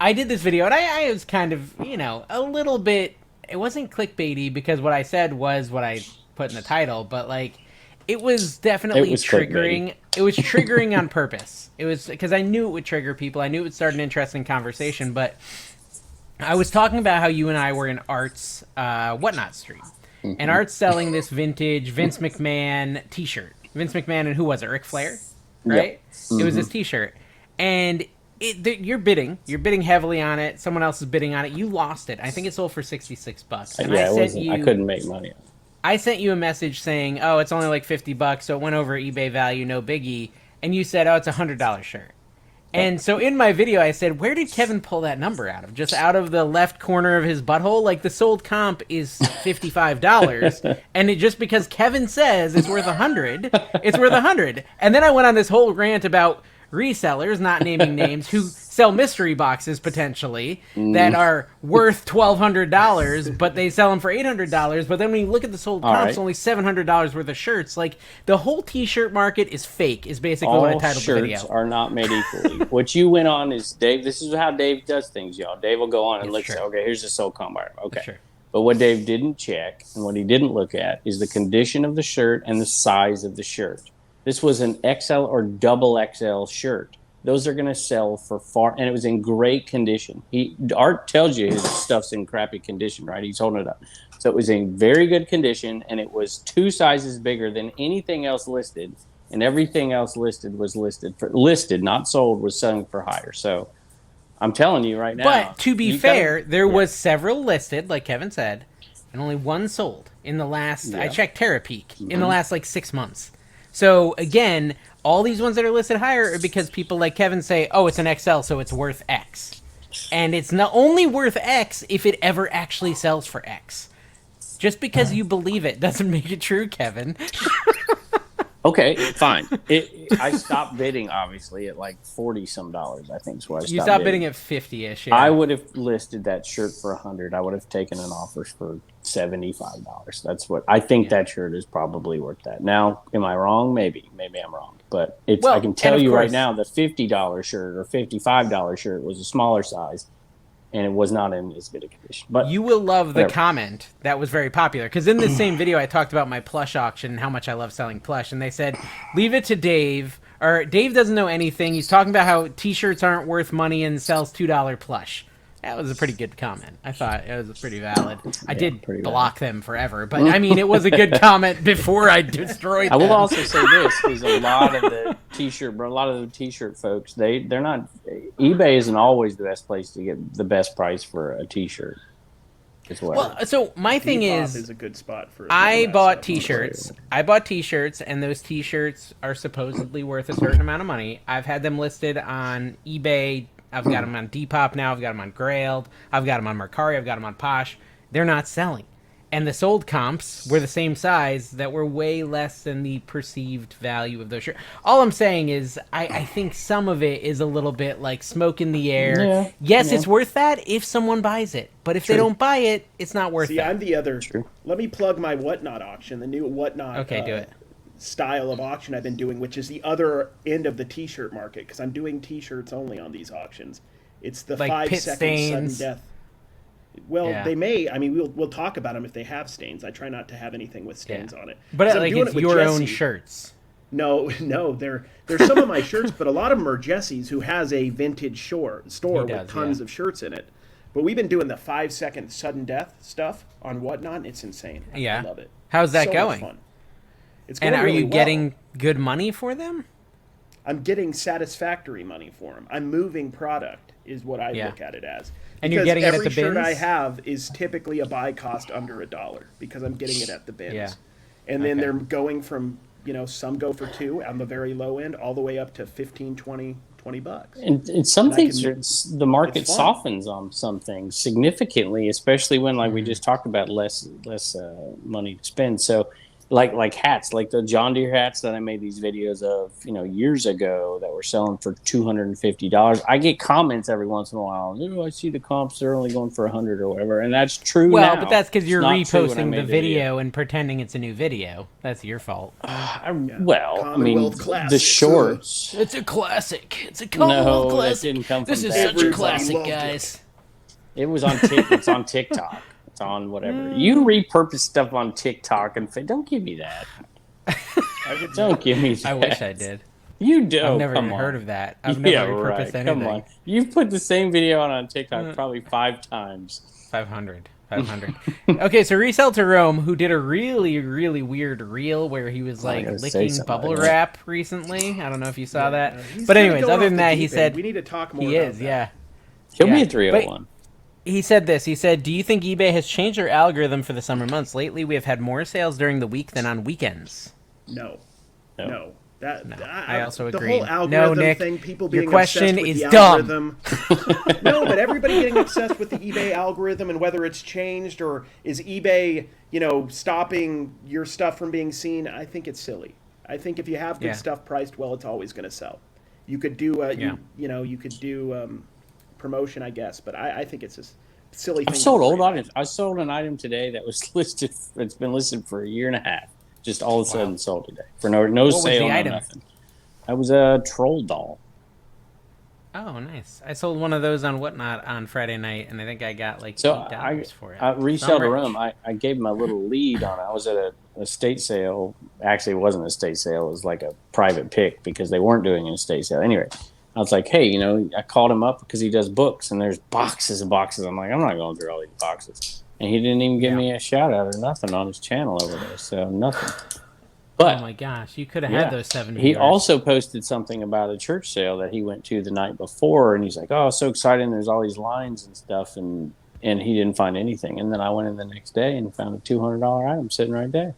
I did this video, and I was kind of, a little bit... It wasn't clickbaity, because what I said was what I put in the title, but, it was definitely It was triggering. clickbaity. It was triggering on purpose. It was because I knew it would trigger people. I knew it would start an interesting conversation, but I was talking about how you and I were in Art's Whatnot stream. Mm-hmm. And Art's selling this vintage Vince McMahon t-shirt. Vince McMahon and who was it? Ric Flair? right? It was this T-shirt, and you're bidding heavily on it. Someone else is bidding on it. You lost it. I think it sold for $66. And I couldn't make money on it. I sent you a message saying, "Oh, it's only like $50, so it went over eBay value, no biggie." And you said, "Oh, it's $100 shirt." And so in my video, I said, "Where did Kevin pull that number out of? Just out of the left corner of his butthole? Like the sold comp is $55, and just because Kevin says it's worth $100, it's worth $100." And then I went on this whole rant about resellers, not naming names, who sell mystery boxes potentially that are worth $1,200, but they sell them for $800. But then when you look at the sold comps, only $700 worth of shirts. Like the whole T-shirt market is fake. Is basically what I titled the video. All shirts are not made equally. What you went on is Dave. This is how Dave does things, y'all. Dave will go on and look. Say, okay, here's the sold comp. Okay. Sure. But what Dave didn't check and what he didn't look at is the condition of the shirt and the size of the shirt. This was an XL or double XL shirt. Those are going to sell for far, and it was in great condition. Art tells you his stuff's in crappy condition, right? He's holding it up. So it was in very good condition, and it was 2 sizes bigger than anything else listed, and everything else listed was listed, not sold, was selling for higher. So I'm telling you right now. But to be fair, there was several listed, like Kevin said, and only one sold in the last. I checked Terapeak in the last like 6 months. So again, all these ones that are listed higher are because people like Kevin say, "Oh, it's an XL, so it's worth X," and it's not only worth X if it ever actually sells for X. Just because you believe it doesn't make it true, Kevin. Okay, fine. I stopped bidding, obviously, at like $40-some. I think is where I stopped. You stopped bidding at 50-ish. Yeah. I would have listed that shirt for $100. I would have taken an offer for $75. That's what I think. That shirt is probably worth that. Now, am I wrong? Maybe I'm wrong. But I can tell you right now, the $50 shirt or $55 shirt was a smaller size, and it was not in as good a condition. But you will love the comment that was very popular, because in this same video I talked about my plush auction and how much I love selling plush, and they said, "Leave it to Dave," or "Dave doesn't know anything. He's talking about how T-shirts aren't worth money and sells $2 plush." That was a pretty good comment. I thought it was pretty valid. I did block them forever, but I mean, it was a good comment before I destroyed them. I will also say this, is a lot of the T-shirt folks, they're not, eBay isn't always the best place to get the best price for a T-shirt as well. Well, so my thing is a good spot for I bought T-shirts, and those T-shirts are supposedly worth a certain amount of money. I've had them listed on eBay. I've got them on Depop now. I've got them on Grailed. I've got them on Mercari. I've got them on Posh. They're not selling. And the sold comps were the same size that were way less than the perceived value of those shirts. All I'm saying is I think some of it is a little bit like smoke in the air. Yeah, yes, it's worth that if someone buys it. But if they don't buy it, it's not worth it. I'm the other. True. Let me plug my Whatnot auction, the new Whatnot. Okay, do it. Style of auction I've been doing, which is the other end of the T-shirt market, because I'm doing T-shirts only on these auctions. It's the like 5-second sudden death. Well, they may. I mean, we'll talk about them if they have stains. I try not to have anything with stains on it. But like it's your own shirts. No, they're some of my shirts, but a lot of them are Jesse's, who has a vintage store with tons of shirts in it. But we've been doing the 5-second sudden death stuff on Whatnot. It's insane. I love it. How's that going? Much fun. And are you getting good money for them? I'm getting satisfactory money for them. I'm moving product is what I look at it as. And you're getting it at the bins? Every shirt I have is typically a buy cost under $1 because I'm getting it at the bins. Yeah. And then they're going from, some go for $2 on the very low end all the way up to $15, $20 And some things, the market softens on some things significantly, especially when, like we just talked about, less money to spend. So like hats, like the John Deere hats that I made these videos of, years ago that were selling for $250. I get comments every once in a while. I see the comps, they're only going for $100 or whatever. And that's true. Well, but that's because you're reposting the video and pretending it's a new video. That's your fault. The shorts. It's a classic. It's a Commonwealth classic. Didn't come from this is such a classic, guys. It was on it's on TikTok. On whatever you repurpose stuff on TikTok and don't give me that. Don't give me that. I wish I did. You do. I've never heard of that. I've never repurposed anything. Come on. You've put the same video on TikTok probably 5 times. 500. 500. Okay, so Resell to Rome, who did a really, really weird reel where he was like licking bubble wrap recently. I don't know if you saw that. But anyways, other than that, he said we need to talk more. He is, yeah. He'll be a 301. He said this. He said, "Do you think eBay has changed their algorithm for the summer months? Lately, we have had more sales during the week than on weekends." No. I also agree. The whole algorithm Nick, thing, people being your question obsessed with is the dumb. algorithm. No, but everybody getting obsessed with the eBay algorithm and whether it's changed or is eBay, stopping your stuff from being seen. I think it's silly. I think if you have good stuff priced well, it's always going to sell. You could do, you could do promotion, I guess, but I think it's a silly thing. I've sold old items. I sold an item today that was listed. It's been listed for a year and a half. Just all of a sudden sold today for no sale, no nothing. That was a troll doll. Oh, nice! I sold one of those on Whatnot on Friday night, and I think I got like $8 for it. Resell to Rome. I gave him a little lead on it. I was at a estate sale. Actually, it wasn't an estate sale. It was like a private pick because they weren't doing an estate sale. Anyway, I was like, hey, I called him up because he does books, and there's boxes and boxes. I'm like, I'm not going through all these boxes. And he didn't even give me a shout out or nothing on his channel over there. So nothing. But oh my gosh, you could have had those 7 He also posted something about a church sale that he went to the night before, and he's like, "Oh, so exciting! There's all these lines and stuff," and he didn't find anything. And then I went in the next day and found a $200 item sitting right there.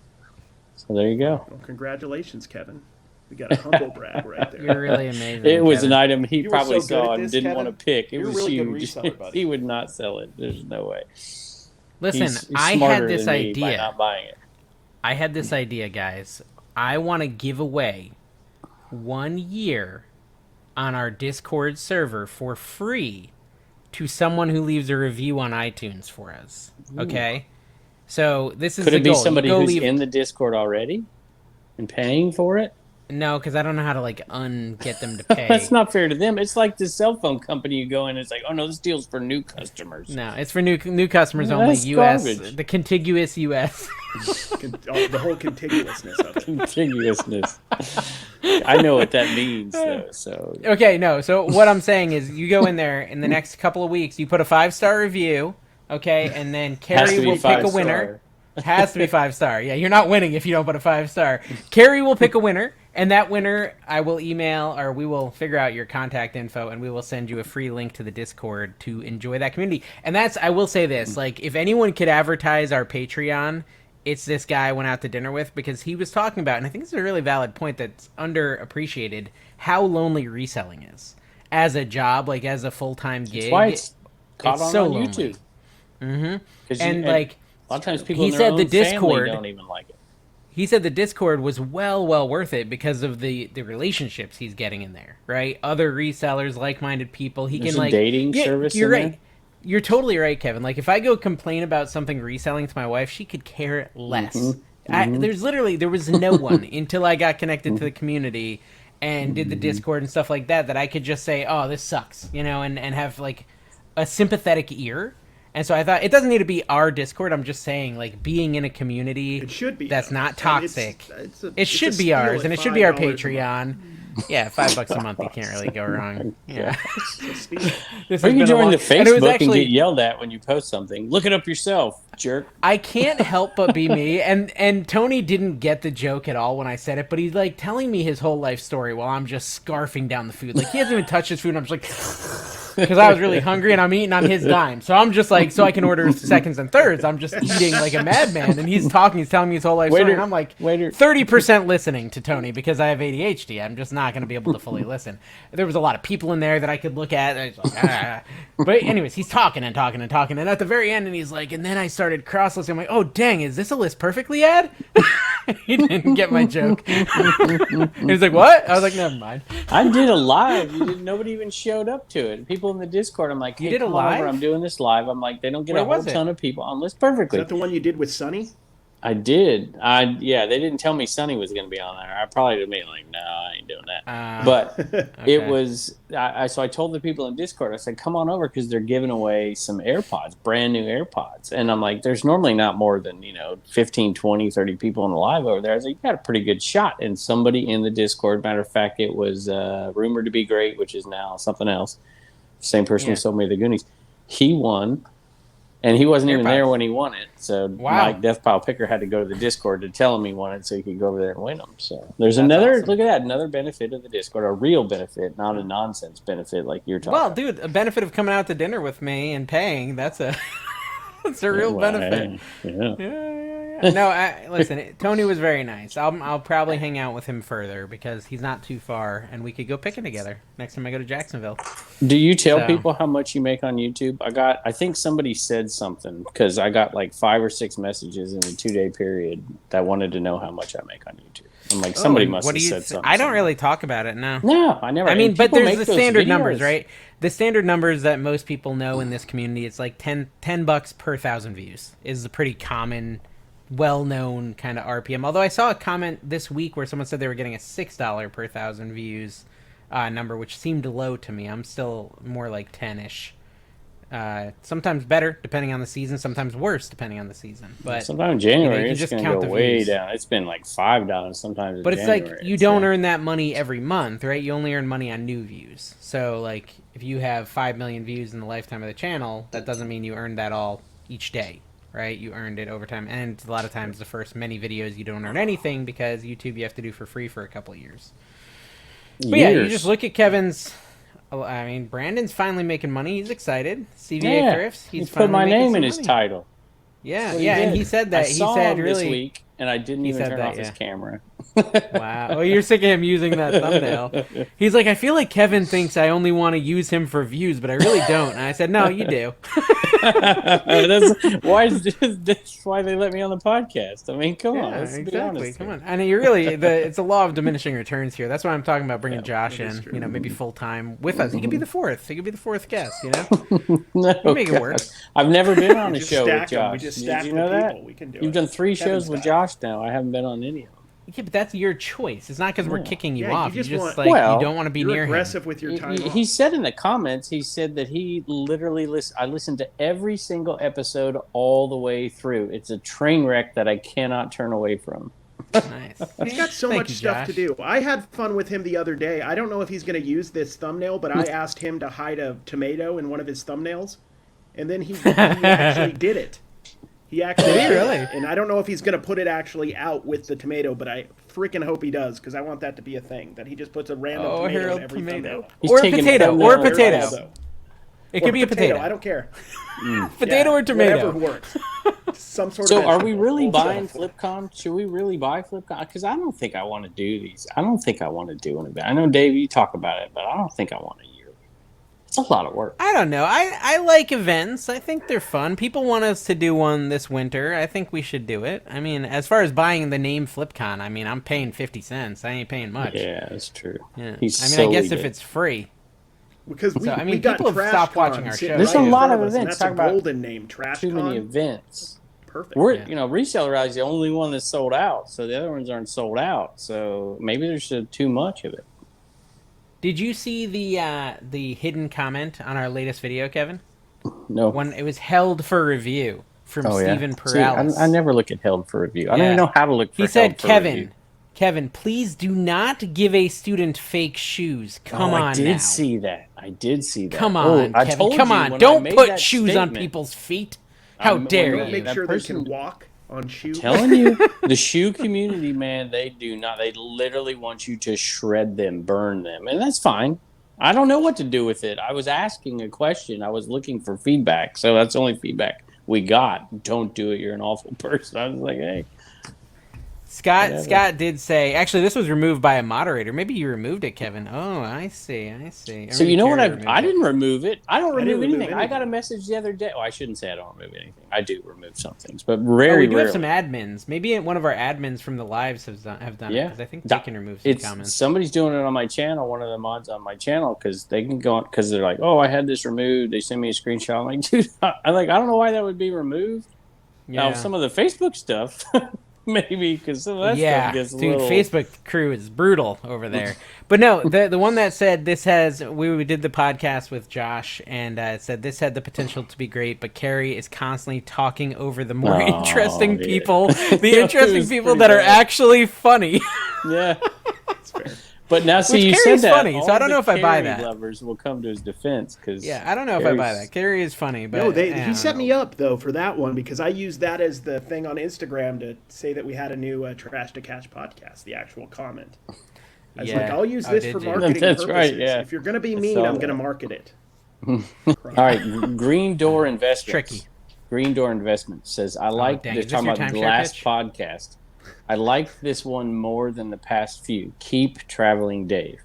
So there you go. Well, congratulations, Kevin. We got a humble brag right there. You're really amazing. It was an item he probably saw and didn't Kevin. want to pick. It was really huge. Good reseller, buddy. He would not sell it. There's no way. Listen, He's I smarter had this than me idea. by not buying it. I had this idea, guys. I want to give away 1 year on our Discord server for free to someone who leaves a review on iTunes for us. Okay? So this is Could the it be goal. somebody who's in the Discord already and paying for it? No, because I don't know how to get them to pay. That's not fair to them. It's like the cell phone company. You go in, and it's like, oh no, this deal's for new customers. No, it's for new customers only. That's U.S. garbage. The contiguous U.S. The whole contiguousness of it. Contiguousness. I know what that means, though. So okay, no. So what I'm saying is, you go in there in the next couple of weeks. You put a 5-star review, okay, and then Carrie will pick a winner. Has to be 5-star. Yeah, you're not winning if you don't put a 5-star. Carrie will pick a winner, and that winner I will email, or we will figure out your contact info, and we will send you a free link to the Discord to enjoy that community. And I will say this, if anyone could advertise our Patreon, it's this guy I went out to dinner with, because he was talking about, and I think it's a really valid point that's underappreciated, how lonely reselling is. As a job, as a full-time gig. that's why it's caught on lonely. YouTube. Mm-hmm. And a lot of times people in their own family don't even like it. He said the Discord was well worth it because of the relationships he's getting in there, right? Other resellers, like-minded people. There's a dating service You're in right. there? You're totally right, Kevin. If I go complain about something reselling to my wife, she could care less. There was no one until I got connected to the community and did the Discord and stuff like that I could just say, oh, this sucks, and have a sympathetic ear. And so I thought, it doesn't need to be our Discord. I'm just saying, being in a community it should be that's not toxic. It should be ours, and it should be our Patreon. Yeah, $5 a month, you can't really go wrong. Yeah. Or you can join the Facebook and get yelled at when you post something. Look it up yourself, jerk. I can't help but be me. And Tony didn't get the joke at all when I said it, but he's telling me his whole life story while I'm just scarfing down the food. He hasn't even touched his food, and I'm just because I was really hungry and I'm eating on his dime. So I'm just so I can order seconds and thirds. I'm just eating like a madman, and he's talking, he's telling me his whole life story, and I'm 30% listening to Tony because I have ADHD. I'm just not going to be able to fully listen. There was a lot of people in there that I could look at. But anyways, he's talking and talking and talking, and at the very end, and he's like, and then I started cross-listing. I'm like, oh dang, is this a List Perfectly ad? He didn't get my joke. He was like, what? I was like, never mind. I did a live. Nobody even showed up to it. People in the Discord, I'm like, hey, you did a come live? over. I'm doing this live. I'm like, they don't get a whole ton of people on List Perfectly. Is that the one you did with Sonny? I did. They didn't tell me Sonny was going to be on there. I probably would have been like, no, I ain't doing that. But it was, so I told the people in Discord, I said, come on over because they're giving away some AirPods, brand new AirPods. And I'm like, there's normally not more than, 15, 20, 30 people in the live over there. I was like, you got a pretty good shot. And somebody in the Discord, matter of fact, it was rumored to be great, which is now something else. Same person who sold me the Goonies. He won And he wasn't even there when he won it. So wow. Mike Deathpile Picker had to go to the Discord to tell him he won it so he could go over there and win them. So there's another, awesome. Look at that, another benefit of the Discord, a real benefit, not a nonsense benefit like you're talking about. Well, dude, a benefit of coming out to dinner with me and paying, that's a real benefit. Yeah. No, listen, Tony was very nice. I'll probably hang out with him further because he's not too far, and we could go picking together next time I go to Jacksonville. Do you tell people how much you make on YouTube? I think somebody said something because I got like 5 or 6 messages in a 2-day period that wanted to know how much I make on YouTube. I'm like, somebody must have said something. I don't really talk about it, no. No, I never. I mean, but there's the standard numbers, right? The standard numbers that most people know in this community, it's like $10 per 1,000 views is a pretty common, well-known kind of RPM. Although I saw a comment this week where someone said they were getting a $6 per 1,000 views number, which seemed low to me. I'm still more like 10-ish. Sometimes better depending on the season, sometimes worse depending on the season. But sometimes January it's just going to go way down. It's been like $5 sometimes. But it's January, like you don't earn that money every month, right? You only earn money on new views. So like if you have 5 million views in the lifetime of the channel, that doesn't mean you earned that all each day, right? You earned it over time. And a lot of times the first many videos you don't earn anything because YouTube you have to do for free for a couple of years. But yeah, you just look at Kevin's. I mean, Brandon's finally making money. He's excited. CVA Thrifts. He's put my name in his title. Yeah, and he said that. He said really this week, and I didn't even turn off his camera. Wow. Oh, you're sick of him using that thumbnail. He's like, I feel like Kevin thinks I only want to use him for views, but I really don't. And I said, no, you do. That's why they let me on the podcast. I mean, come on. Let's be honest. Come on. And you really, it's a law of diminishing returns here. That's why I'm talking about bringing Josh in, maybe full time with us. He could be the fourth. He could be the fourth guest, No, make it work. I've never been on a show with Josh. We just stack you know that? We can do You've done 3 shows with Josh now. I haven't been on any of them. Yeah, but that's your choice. It's not because we're kicking you off. You just you don't want to be near aggressive him. With your time. He said in the comments, he said that he literally I listened to every single episode all the way through. It's a train wreck that I cannot turn away from. Nice. He's got so much stuff to do. I had fun with him the other day. I don't know if he's going to use this thumbnail, but I asked him to hide a tomato in one of his thumbnails, and then he actually did it. He actually did really? And I don't know if he's going to put it actually out with the tomato, but I freaking hope he does because I want that to be a thing, that he just puts a random tomato in every thumbnail. Or a potato. It could be a potato. I don't care. Potato or tomato. Whatever works. Some sort of So are we really buying FlipCon? Should we really buy FlipCon? Because I don't think I want to do these. I don't think I want to do anything. I know, Dave, you talk about it, but I don't think I want to. It's a lot of work. I don't know. I like events. I think they're fun. People want us to do one this winter. I think we should do it. I mean, as far as buying the name FlipCon, I mean, I'm paying 50 cents. I ain't paying much. Yeah, that's true. Yeah. I guess if it's free. Because we got people have stopped watching our show. There's a lot of events. That's a golden name, TrashCon. Too many events. Perfect. Reseller is the only one that's sold out, so the other ones aren't sold out. So maybe there's too much of it. Did you see the hidden comment on our latest video, Kevin? No. When it was held for review from Stephen Perales. See, I never look at held for review. I don't even know how to look for held for review. He said, Kevin, please do not give a student fake shoes. Come on now. I did see that. Come on, Kevin. Come on. Don't put shoes on people's feet. How dare you? Make sure they can walk on shoes. Telling you, the shoe community, man, they do not. They literally want you to shred them, burn them, and that's fine. I don't know what to do with it. I was asking a question. I was looking for feedback, so that's the only feedback we got. Don't do it. You're an awful person. I was like, hey. Scott did say, actually, this was removed by a moderator. Maybe you removed it, Kevin. Oh, I see. So you know what? I didn't remove it. I don't remove anything. I got a message the other day. Oh, I shouldn't say I don't remove anything. I do remove some things, but rarely. We do have some admins. Maybe one of our admins from the lives have done it, because I think they can remove some comments. Somebody's doing it on my channel, one of the mods on my channel, because they can go on, because they're like, oh, I had this removed. They send me a screenshot. I'm like, dude, I don't know why that would be removed. Yeah. Now, some of the Facebook stuff... Maybe because some of that stuff gets a little... Facebook crew is brutal over there. But no, the one that said this has... We did the podcast with Josh, and it said this had the potential to be great, but Carrie is constantly talking over the more interesting people. The interesting people that are actually funny. Yeah. That's fair. But now, see, you Carrie's said that. funny, so I don't know if I buy that. Lovers will come to his defense because I don't know if I buy that. Carrie is funny, but no, he set me up though for that one because I used that as the thing on Instagram to say that we had a new Trash to Cash podcast. The actual comment. I was like, I'll use this for marketing purposes. Right, yeah. If you're going to be mean, I'm going to market it. All right, Green Door Investments. Tricky. Green Door Investments says, I like this talking about the last podcast. I like this one more than the past few. Keep traveling, Dave.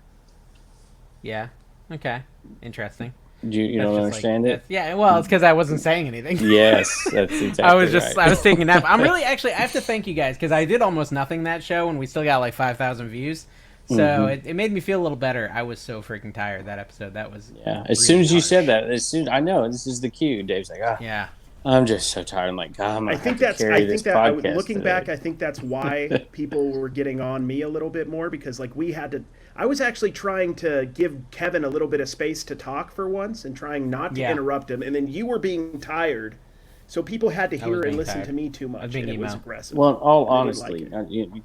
Yeah. Okay. Interesting. You don't understand it? Yeah. Well, it's because I wasn't saying anything. Yes, that's exactly I was taking a nap. I'm really I have to thank you guys because I did almost nothing that show and we still got like 5,000 views. So it made me feel a little better. I was so freaking tired that episode. That was As soon as you said that, I know this is the cue. Dave's like, yeah. I'm just so tired. I'm like, God, I'm I think that's. Looking back, I think that's why people were getting on me a little bit more because like we had to. I was actually trying to give Kevin a little bit of space to talk for once and trying not to interrupt him, and then you were being tired. So people had to hear and listen to me too much, and it was aggressive. Well, all honestly,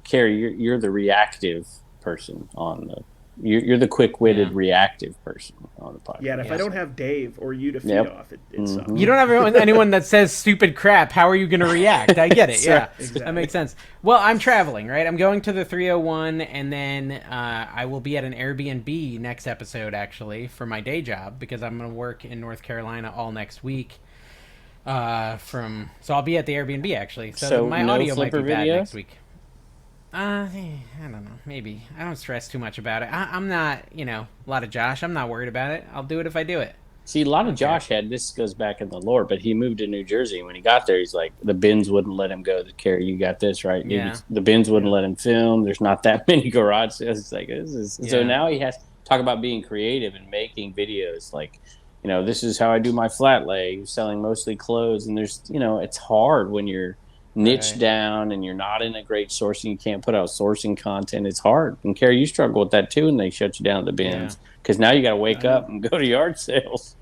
Carrie, you're the reactive person on the. You're the quick-witted, reactive person on the podcast. Yeah, and if I don't have Dave or you to feed off, it sucks. You don't have anyone that says stupid crap. How are you going to react? I get it. Yeah, exactly. That makes sense. Well, I'm traveling, right? I'm going to the 301, and then I will be at an Airbnb next episode, actually, for my day job, because I'm going to work in North Carolina all next week. So I'll be at the Airbnb, actually. So my audio might be bad next week. I don't know. Maybe. I don't stress too much about it. I'm not, a lot of Josh. I'm not worried about it. I'll do it if I do it. See, a lot of Josh this goes back in the lore, but he moved to New Jersey. When he got there, he's like, the bins wouldn't let him go. Carrie, you got this, right? Yeah. The bins wouldn't let him film. There's not that many garage sales. It's like, So now he has to talk about being creative and making videos. Like, this is how I do my flat lay, selling mostly clothes. And there's, it's hard when you're niche down and you're not in a great sourcing, you can't put out sourcing content. It's hard. And Carrie, you struggle with that too, and they shut you down at the bins because now you got to wake up and go to yard sales.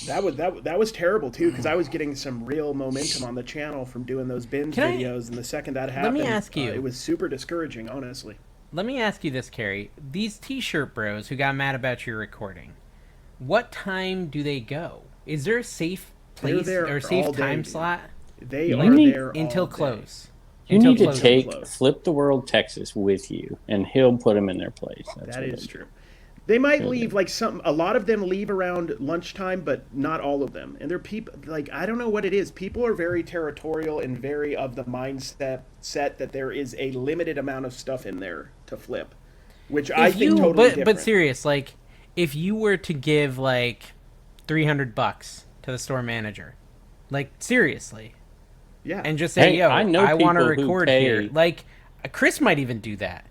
That was terrible too because I was getting some real momentum on the channel from doing those bins videos, and the second that happened, let me ask you, it was super discouraging, honestly. Let me ask you this, Carrie. These T-shirt bros who got mad about your recording, what time do they go? Is there a safe place or safe time slot? They are there until close. You need to Flip the World Texas with you, and he'll put them in their place. That is true. They might leave a lot of them leave around lunchtime, but not all of them. And they're people I don't know what it is. People are very territorial and very of the mindset that there is a limited amount of stuff in there to flip, which I think totally different. But serious, if you were to give $300 to the store manager, seriously. Yeah. And just say, I want to record here. Chris might even do that.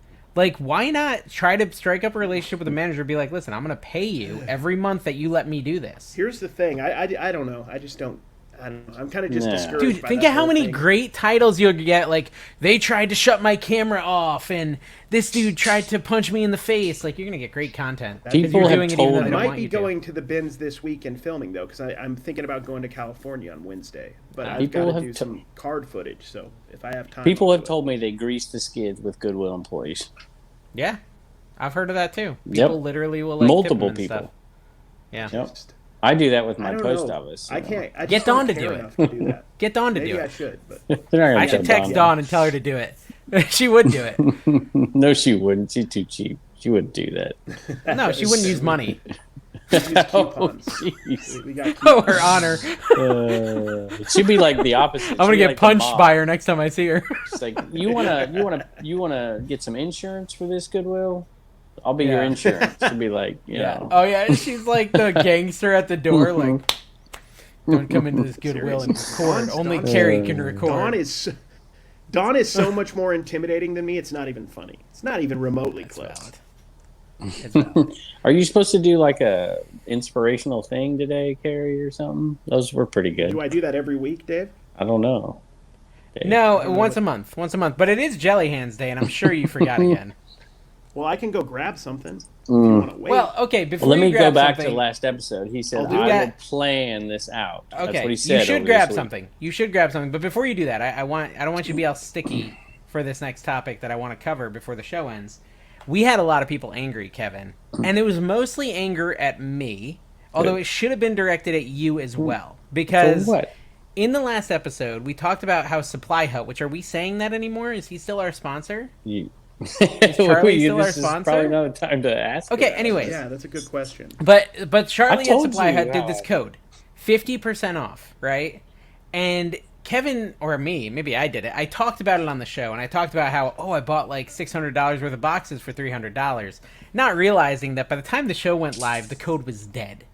Why not try to strike up a relationship with a manager and be like, listen, I'm going to pay you every month that you let me do this. Here's the thing. I don't know. I just don't. I don't know. I'm kind of just discouraged. Dude, think of how many great titles you'll get. They tried to shut my camera off, and this dude tried to punch me in the face. You're gonna get great content. People have told me. I might be going to the bins this week and filming though, because I'm thinking about going to California on Wednesday. But I've got to do some card footage. So if I have time, people have told me they grease the skids with Goodwill employees. Yeah, I've heard of that too. People literally will multiple people. Stuff. Yeah. Yep. I do that with my post office. I can't. I get Dawn to do it. Get Dawn to do it. Maybe I should, but I should text Dawn and tell her to do it. She would do it. No, she wouldn't. She's too cheap. She wouldn't do that. No, she wouldn't use money. Use coupons. We got coupons. Oh, her honor. It should be like the opposite. I'm gonna get punched by her next time I see her. It's you wanna get some insurance for this Goodwill? I'll be your insurance. She'd be like, you know. Oh yeah, she's like the gangster at the door, don't come into this Goodwill and record. Only Carrie can record. Dawn is so much more intimidating than me. It's not even funny. It's not even remotely close. It's valid. Are you supposed to do a inspirational thing today, Carrie, or something? Those were pretty good. Do I do that every week, Dave? I don't know. Dave. No, once a month. But it is Jelly Hands Day, and I'm sure you forgot again. Well, I can go grab something if you want to wait. Well, okay, let me go back to last episode. He said, I will plan this out. Okay, that's what he said. You should grab something. You should grab something. But before you do that, I don't want you to be all sticky for this next topic that I want to cover before the show ends. we had a lot of people angry, Kevin, and it was mostly anger at me, although it should have been directed at you as well, because For what? in the last episode we talked about how Supply Hut, which, are we saying that anymore? Is he still our sponsor? Charlie still our this sponsor? is probably not a time to ask. Okay, that. anyways. Yeah, that's a good question. But Charlie at told Supply you Hut did this how. code, 50% off, right? And Kevin, or me, maybe I did it, I talked about it on the show, and I talked about how, I bought like $600 worth of boxes for $300, not realizing that by the time the show went live, the code was dead.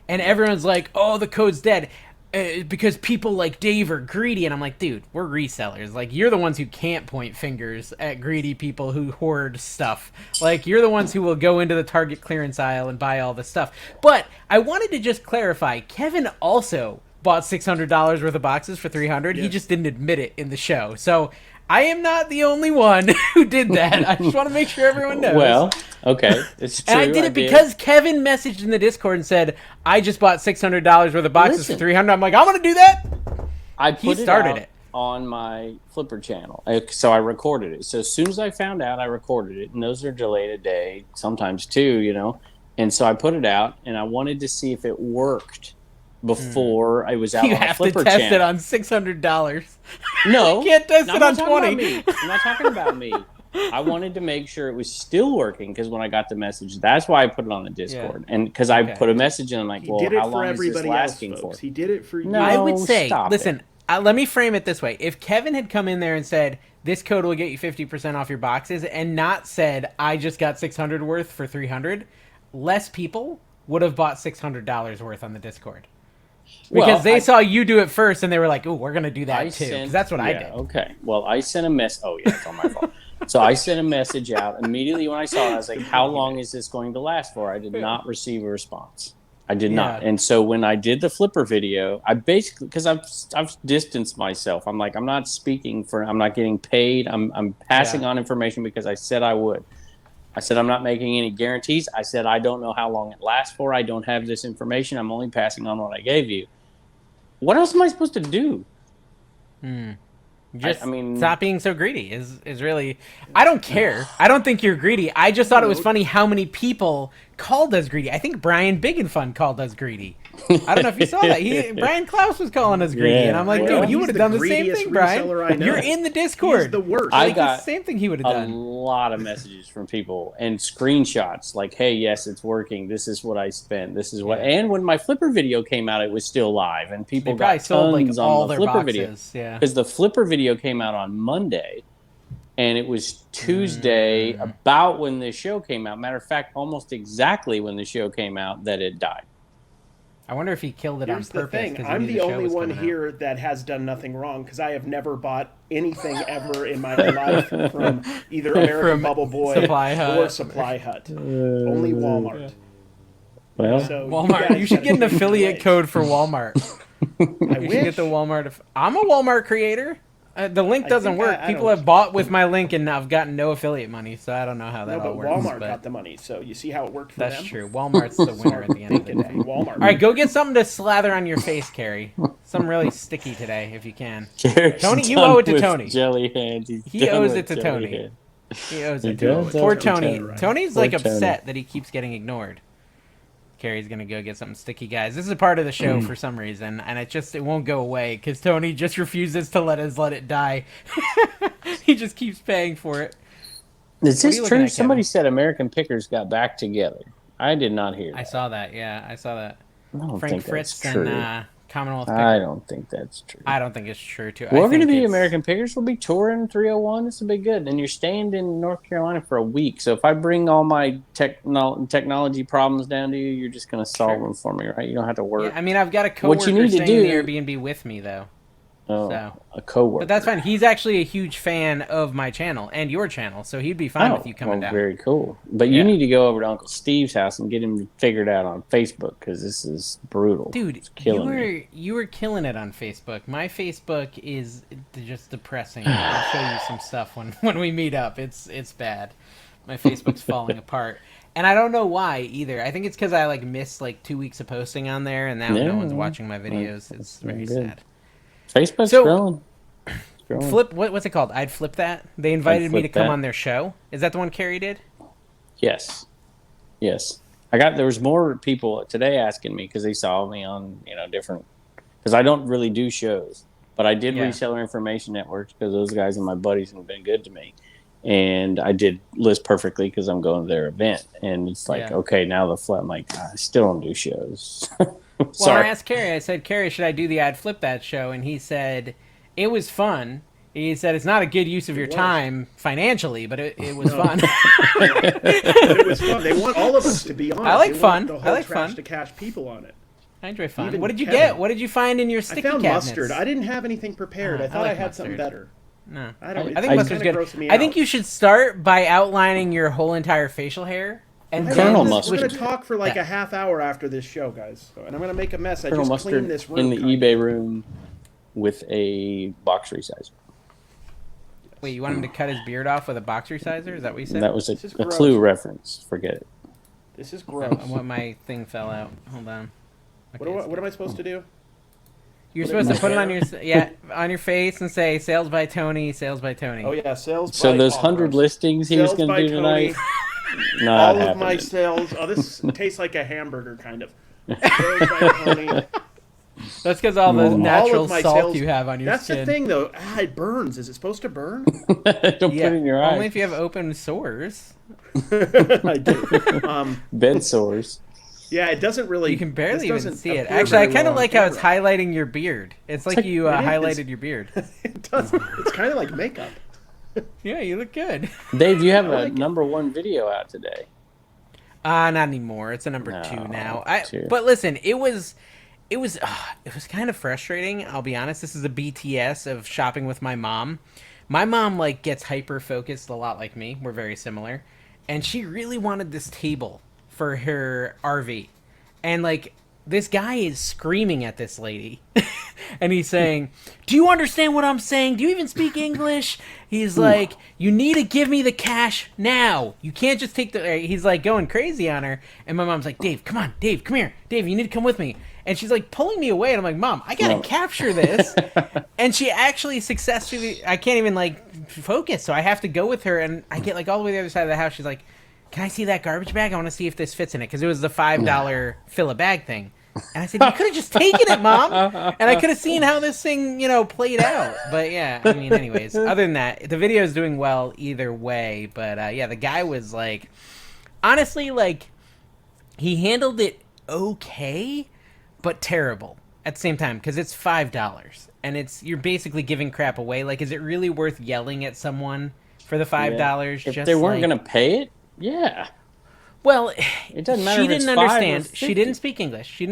And everyone's like, the code's dead. Because people like Dave are greedy, and I'm like, dude, we're resellers. Like, you're the ones who can't point fingers at greedy people who hoard stuff. Like, you're the ones who will go into the Target clearance aisle and buy all the stuff. But I wanted to just clarify, Kevin also bought $600 worth of boxes for $300. He just didn't admit it in the show. So I am not the only one who did that. I just want to make sure everyone knows. Well, okay, it's true. And I did it because Kevin messaged in the Discord and said, I just bought $600 worth of boxes for $300. I'm like, I'm going to do that. I put He started it it on my Flipper channel, so I recorded it. So as soon as I found out, I recorded it, and those are delayed a day, sometimes two, And so I put it out, and I wanted to see if it worked before I was out You on my have Flipper to test channel. it on $600. No, You can't test I'm it not on talking 20. about me. I'm not talking about me. I wanted to make sure it was still working, because when I got the message, that's why I put it on the Discord. And because I put a message in, I'm like, He well, did it how for long is this everybody else, lasting folks. for? He did it for you. No. I would say, stop listen, let me frame it this way. If Kevin had come in there and said, this code will get you 50% off your boxes, and not said, I just got 600 worth for 300, less people would have bought $600 worth on the Discord. Because they saw you do it first, and they were like, "Ooh, we're gonna do that too." Because that's what I did. Okay. Well, I sent a mess. Oh yeah, it's all my fault. So I sent a message out immediately when I saw it. I was like, "How long is this going to last for?" I did not receive a response. I did not. And so when I did the Flipper video, I basically, because I've distanced myself. I'm like, I'm not speaking for. I'm not getting paid. I'm passing on information because I said I would. I said, I'm not making any guarantees. I said, I don't know how long it lasts for. I don't have this information. I'm only passing on what I gave you. What else am I supposed to do? Just stop being so greedy is really... I don't care. I don't think you're greedy. I just thought it was funny how many people called us greedy. I think Brian Big and Fun called us greedy. I don't know if you saw that. Brian Klaus was calling us greedy, and I'm like, dude, you would have done the same thing, Brian. You're in the Discord. He's the worst. I got the same thing he would have done. A lot of messages from people and screenshots like, hey, yes, it's working. This is what I spent. This is what... And when my Flipper video came out, it was still live, and people got tons on the Flipper video. Because the Flipper video came out on Monday, and it was Tuesday, about when the show came out. Matter of fact, almost exactly when the show came out, that it died. I wonder if he killed it on purpose. Here's the thing. I'm the only one here that has done nothing wrong, because I have never bought anything ever in my life from either American Bubble Boy or Supply Hut. Only Walmart. Well, so Walmart. You should get an affiliate code for Walmart. I wish. Should get the Walmart. I'm a Walmart creator. The link doesn't work. People have bought with my link, and I've gotten no affiliate money, so I don't know how that all works. Walmart got the money, so you see how it worked for them? That's true. Walmart's the winner at the end of the day. Walmart. All right, go get something to slather on your face, Carrie. Something really sticky today, if you can. Tony, you owe it to Tony. Jelly hands. He owes it to Tony. He owes it to him. Poor Tony. Tony's like upset that he keeps getting ignored. Carrie's gonna go get something sticky, guys. This is a part of the show for some reason, and it won't go away because Tony just refuses to let it die. He just keeps paying for it. Is this true? Somebody said American Pickers got back together. I did not hear that. I saw that. Yeah, I saw that. Frank Fritz that's true. and Commonwealth Pickers. I don't think that's true. I don't think it's true too. We're going to be American Pickers. We'll be touring 301. This will be good. And you're staying in North Carolina for a week. So if I bring all my technology problems down to you, you're just going to solve them for me, right? You don't have to work. Yeah, I mean, I've got a coworker staying in the Airbnb with me, though. Oh, so. A coworker. But that's fine. He's actually a huge fan of my channel and your channel, so he'd be fine with you coming down. Very cool. But you need to go over to Uncle Steve's house and get him figured out on Facebook, because this is brutal. Dude, you were killing it on Facebook. My Facebook is just depressing. I'll show you some stuff when we meet up. It's bad. My Facebook's falling apart. And I don't know why either. I think it's because I missed 2 weeks of posting on there, and now no one's watching my videos. It's very sad. Facebook's growing. Flip, what's it called? I'd Flip That. They invited me to come on their show. Is that the one Carrie did? Yes. There was more people today asking me because they saw me on, different, because I don't really do shows, but I did Reseller Information Networks because those guys and my buddies have been good to me. And I did List Perfectly because I'm going to their event. And it's like, okay, now I'm like, I still don't do shows. Well, I asked Carrie, I said, Carrie, should I do the I'd Flip That show? And he said, it was fun. He said, it's not a good use of your time financially, but it was fun. It was fun. They want all of us to be on it. I like they fun. Want the whole I like trash fun. to cash people on it. I enjoy fun. Even what did you Kevin. get? What did you find in your sticky cabinets? cabinets? Mustard. I didn't have anything prepared. I thought I had something better. No. I don't. I think mustard's good. I think you should start by outlining your whole entire facial hair. And Colonel Mustard. We're going to talk for like a half hour after this show, guys. And I'm going to make a mess. Colonel I just Mustard cleaned this room. in the eBay room with a box resizer. Wait, you want him to cut his beard off with a box resizer? Is that what you said? That was a Clue reference. Forget it. This is gross. What my thing fell out. Hold on. Okay, what am I supposed to do? You're supposed to put it on your face and say "Sales by Tony, Sales by Tony." Oh yeah, sales. So those 100 listings he was going to do tonight. All of my sales. Oh, this tastes like a hamburger, kind of. Sales by Tony. That's because all the natural salt you have on your skin. That's the thing, though. It burns. Is it supposed to burn? Don't put it in your eyes. Only if you have open sores. I do. Bed sores. Yeah, it doesn't really. You can barely even see it. Actually, I kind of like how it's highlighting your beard. It's like you highlighted your beard. It does. It's kind of like makeup. Yeah, you look good. Dave, you have a #1 video out today. Not anymore. It's a number 2 now. But listen, it was kind of frustrating. I'll be honest. This is a BTS of shopping with my mom. My mom gets hyper focused a lot like me. We're very similar, and she really wanted this table for her RV, and this guy is screaming at this lady, and he's saying, "Do you understand what I'm saying? Do you even speak English?" He's like, "You need to give me the cash now. You can't just take the." He's going crazy on her, and my mom's like, "Dave, come on, Dave, come here, Dave, you need to come with me." And she's pulling me away, and I'm like, "Mom, I gotta capture this." And she actually successfully, I can't even focus, so I have to go with her, and I get all the way to the other side of the house. She's like, "Can I see that garbage bag? I want to see if this fits in it," because it was the $5 fill a bag thing. And I said, "You could have just taken it, Mom, and I could have seen how this thing, played out." But yeah, I mean, anyways, other than that, the video is doing well either way. But yeah, the guy was honestly, he handled it okay, but terrible at the same time because it's $5 and you're basically giving crap away. Is it really worth yelling at someone for the $5? If they weren't going to pay it, yeah. Well, it doesn't matter. She didn't understand. She didn't speak English. She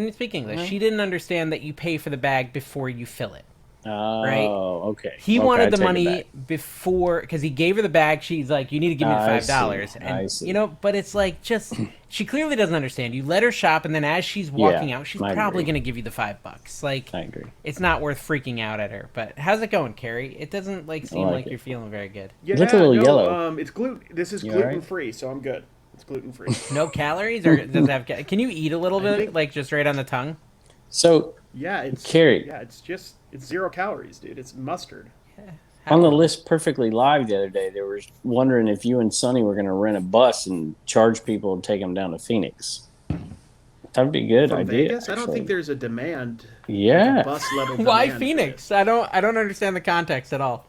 didn't understand that you pay for the bag before you fill it. Oh, right? Okay. He wanted the money before because he gave her the bag. She's like, "You need to give me the $5." I see. But it's just she clearly doesn't understand. You let her shop, and then as she's walking out, she's probably going to give you the $5. I agree. It's not worth freaking out at her. But how's it going, Carrie? It doesn't seem like you're feeling very good. Yeah, you look a little yellow. It's This is gluten free, so I'm good. It's gluten free. No calories, or does it have? Can you eat a little bit, just right on the tongue? So yeah, it's Carrie. Yeah, it's 0 calories, dude. It's mustard. Yeah. On the List Perfectly Live the other day, they were wondering if you and Sonny were going to rent a bus and charge people and take them down to Phoenix. That'd be a good idea. Vegas? I don't think there's a demand. Yeah. Bus level. Why Phoenix? I don't understand the context at all.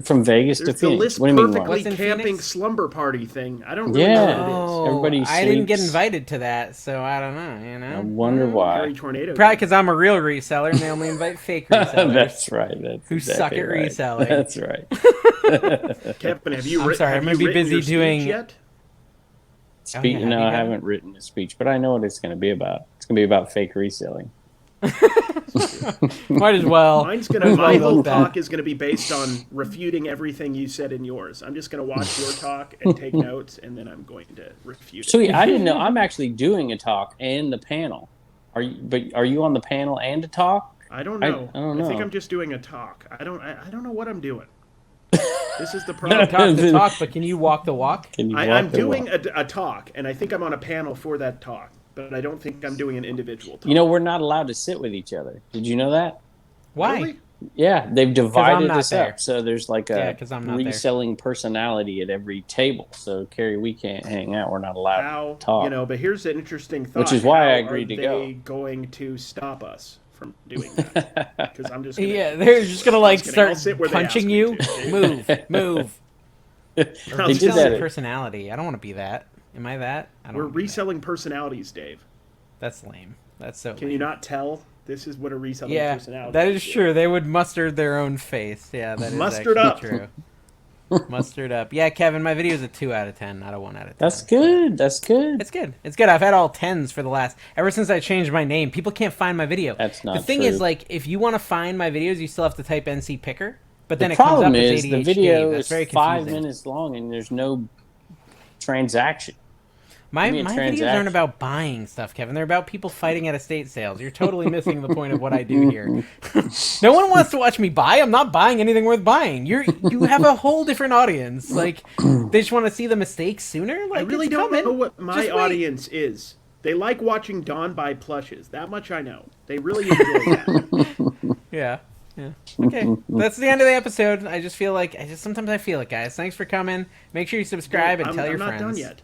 From Vegas to There's Phoenix. The What do you mean? perfectly camping Phoenix? Slumber party thing. I don't really know what it is. Everybody I didn't get sleeps. invited to that, so I don't know. I wonder why. Harry Tornado. Probably because I'm a real reseller, and they only invite fake resellers. That's right. That's who exactly suck at right. reselling. That's right. Kevin, have you? I'm sorry, I'm gonna be busy doing. Yet? I haven't written a speech, but I know what it's going to be about. It's going to be about fake reselling. Might as well. My whole talk is gonna be based on refuting everything you said in yours. I'm just gonna watch your talk and take notes, and then I'm going to refute it. So I didn't know. I'm actually doing a talk and the panel. Are you on the panel and a talk? I don't know. I don't know. I think I'm just doing a talk. I don't know what I'm doing. This is the problem. Talk the talk, but can you walk the walk? I'm doing a talk, and I think I'm on a panel for that talk. But I don't think I'm doing an individual talk. We're not allowed to sit with each other. Did you know that? Why? Really? Yeah, they've divided not us there. up. So there's like a 'cause I'm not reselling personality at every table. So, Carrie, we can't hang out. We're not allowed to talk. But here's an interesting thought. Which is why I How agreed to are go. they going to stop us from doing that? Because I'm just gonna, they're just gonna like I'll start sit where they punching ask me you. to. Move. They did that. Personality. I don't want to be that. Am I that? I don't We're wanna be that. reselling personalities, Dave. That's lame. That's so. Can lame. you not tell? This is what a reselling personality is. That is true. They would mustard their own face. Yeah, that is Mustard actually up. true. Mustard up. Yeah, Kevin, my video is a 2 out of 10, not a 1 out of 10. That's good. That's good. It's good. It's good. I've had all 10s for the last ever since I changed my name. People can't find my video. That's not the thing true. is, like, if you want to find my videos, you still have to type NC Picker. But then The it comes up problem as is ADHD. the video That's is very 5 confusing. minutes long and there's no transaction. My Give me a videos transaction. aren't about buying stuff, Kevin. They're about people fighting at estate sales. You're totally missing the point of what I do here. No one wants to watch me buy. I'm not buying anything worth buying. You have a whole different audience. Like, they just want to see the mistakes sooner. Like, I really it's don't coming. know what my Just wait. audience is. They like watching Dawn buy plushes. That much I know. They really enjoy that. Yeah. Okay. That's the end of the episode. I just feel like sometimes I feel it, guys. Thanks for coming. Make sure you subscribe and tell your I'm friends. not done yet.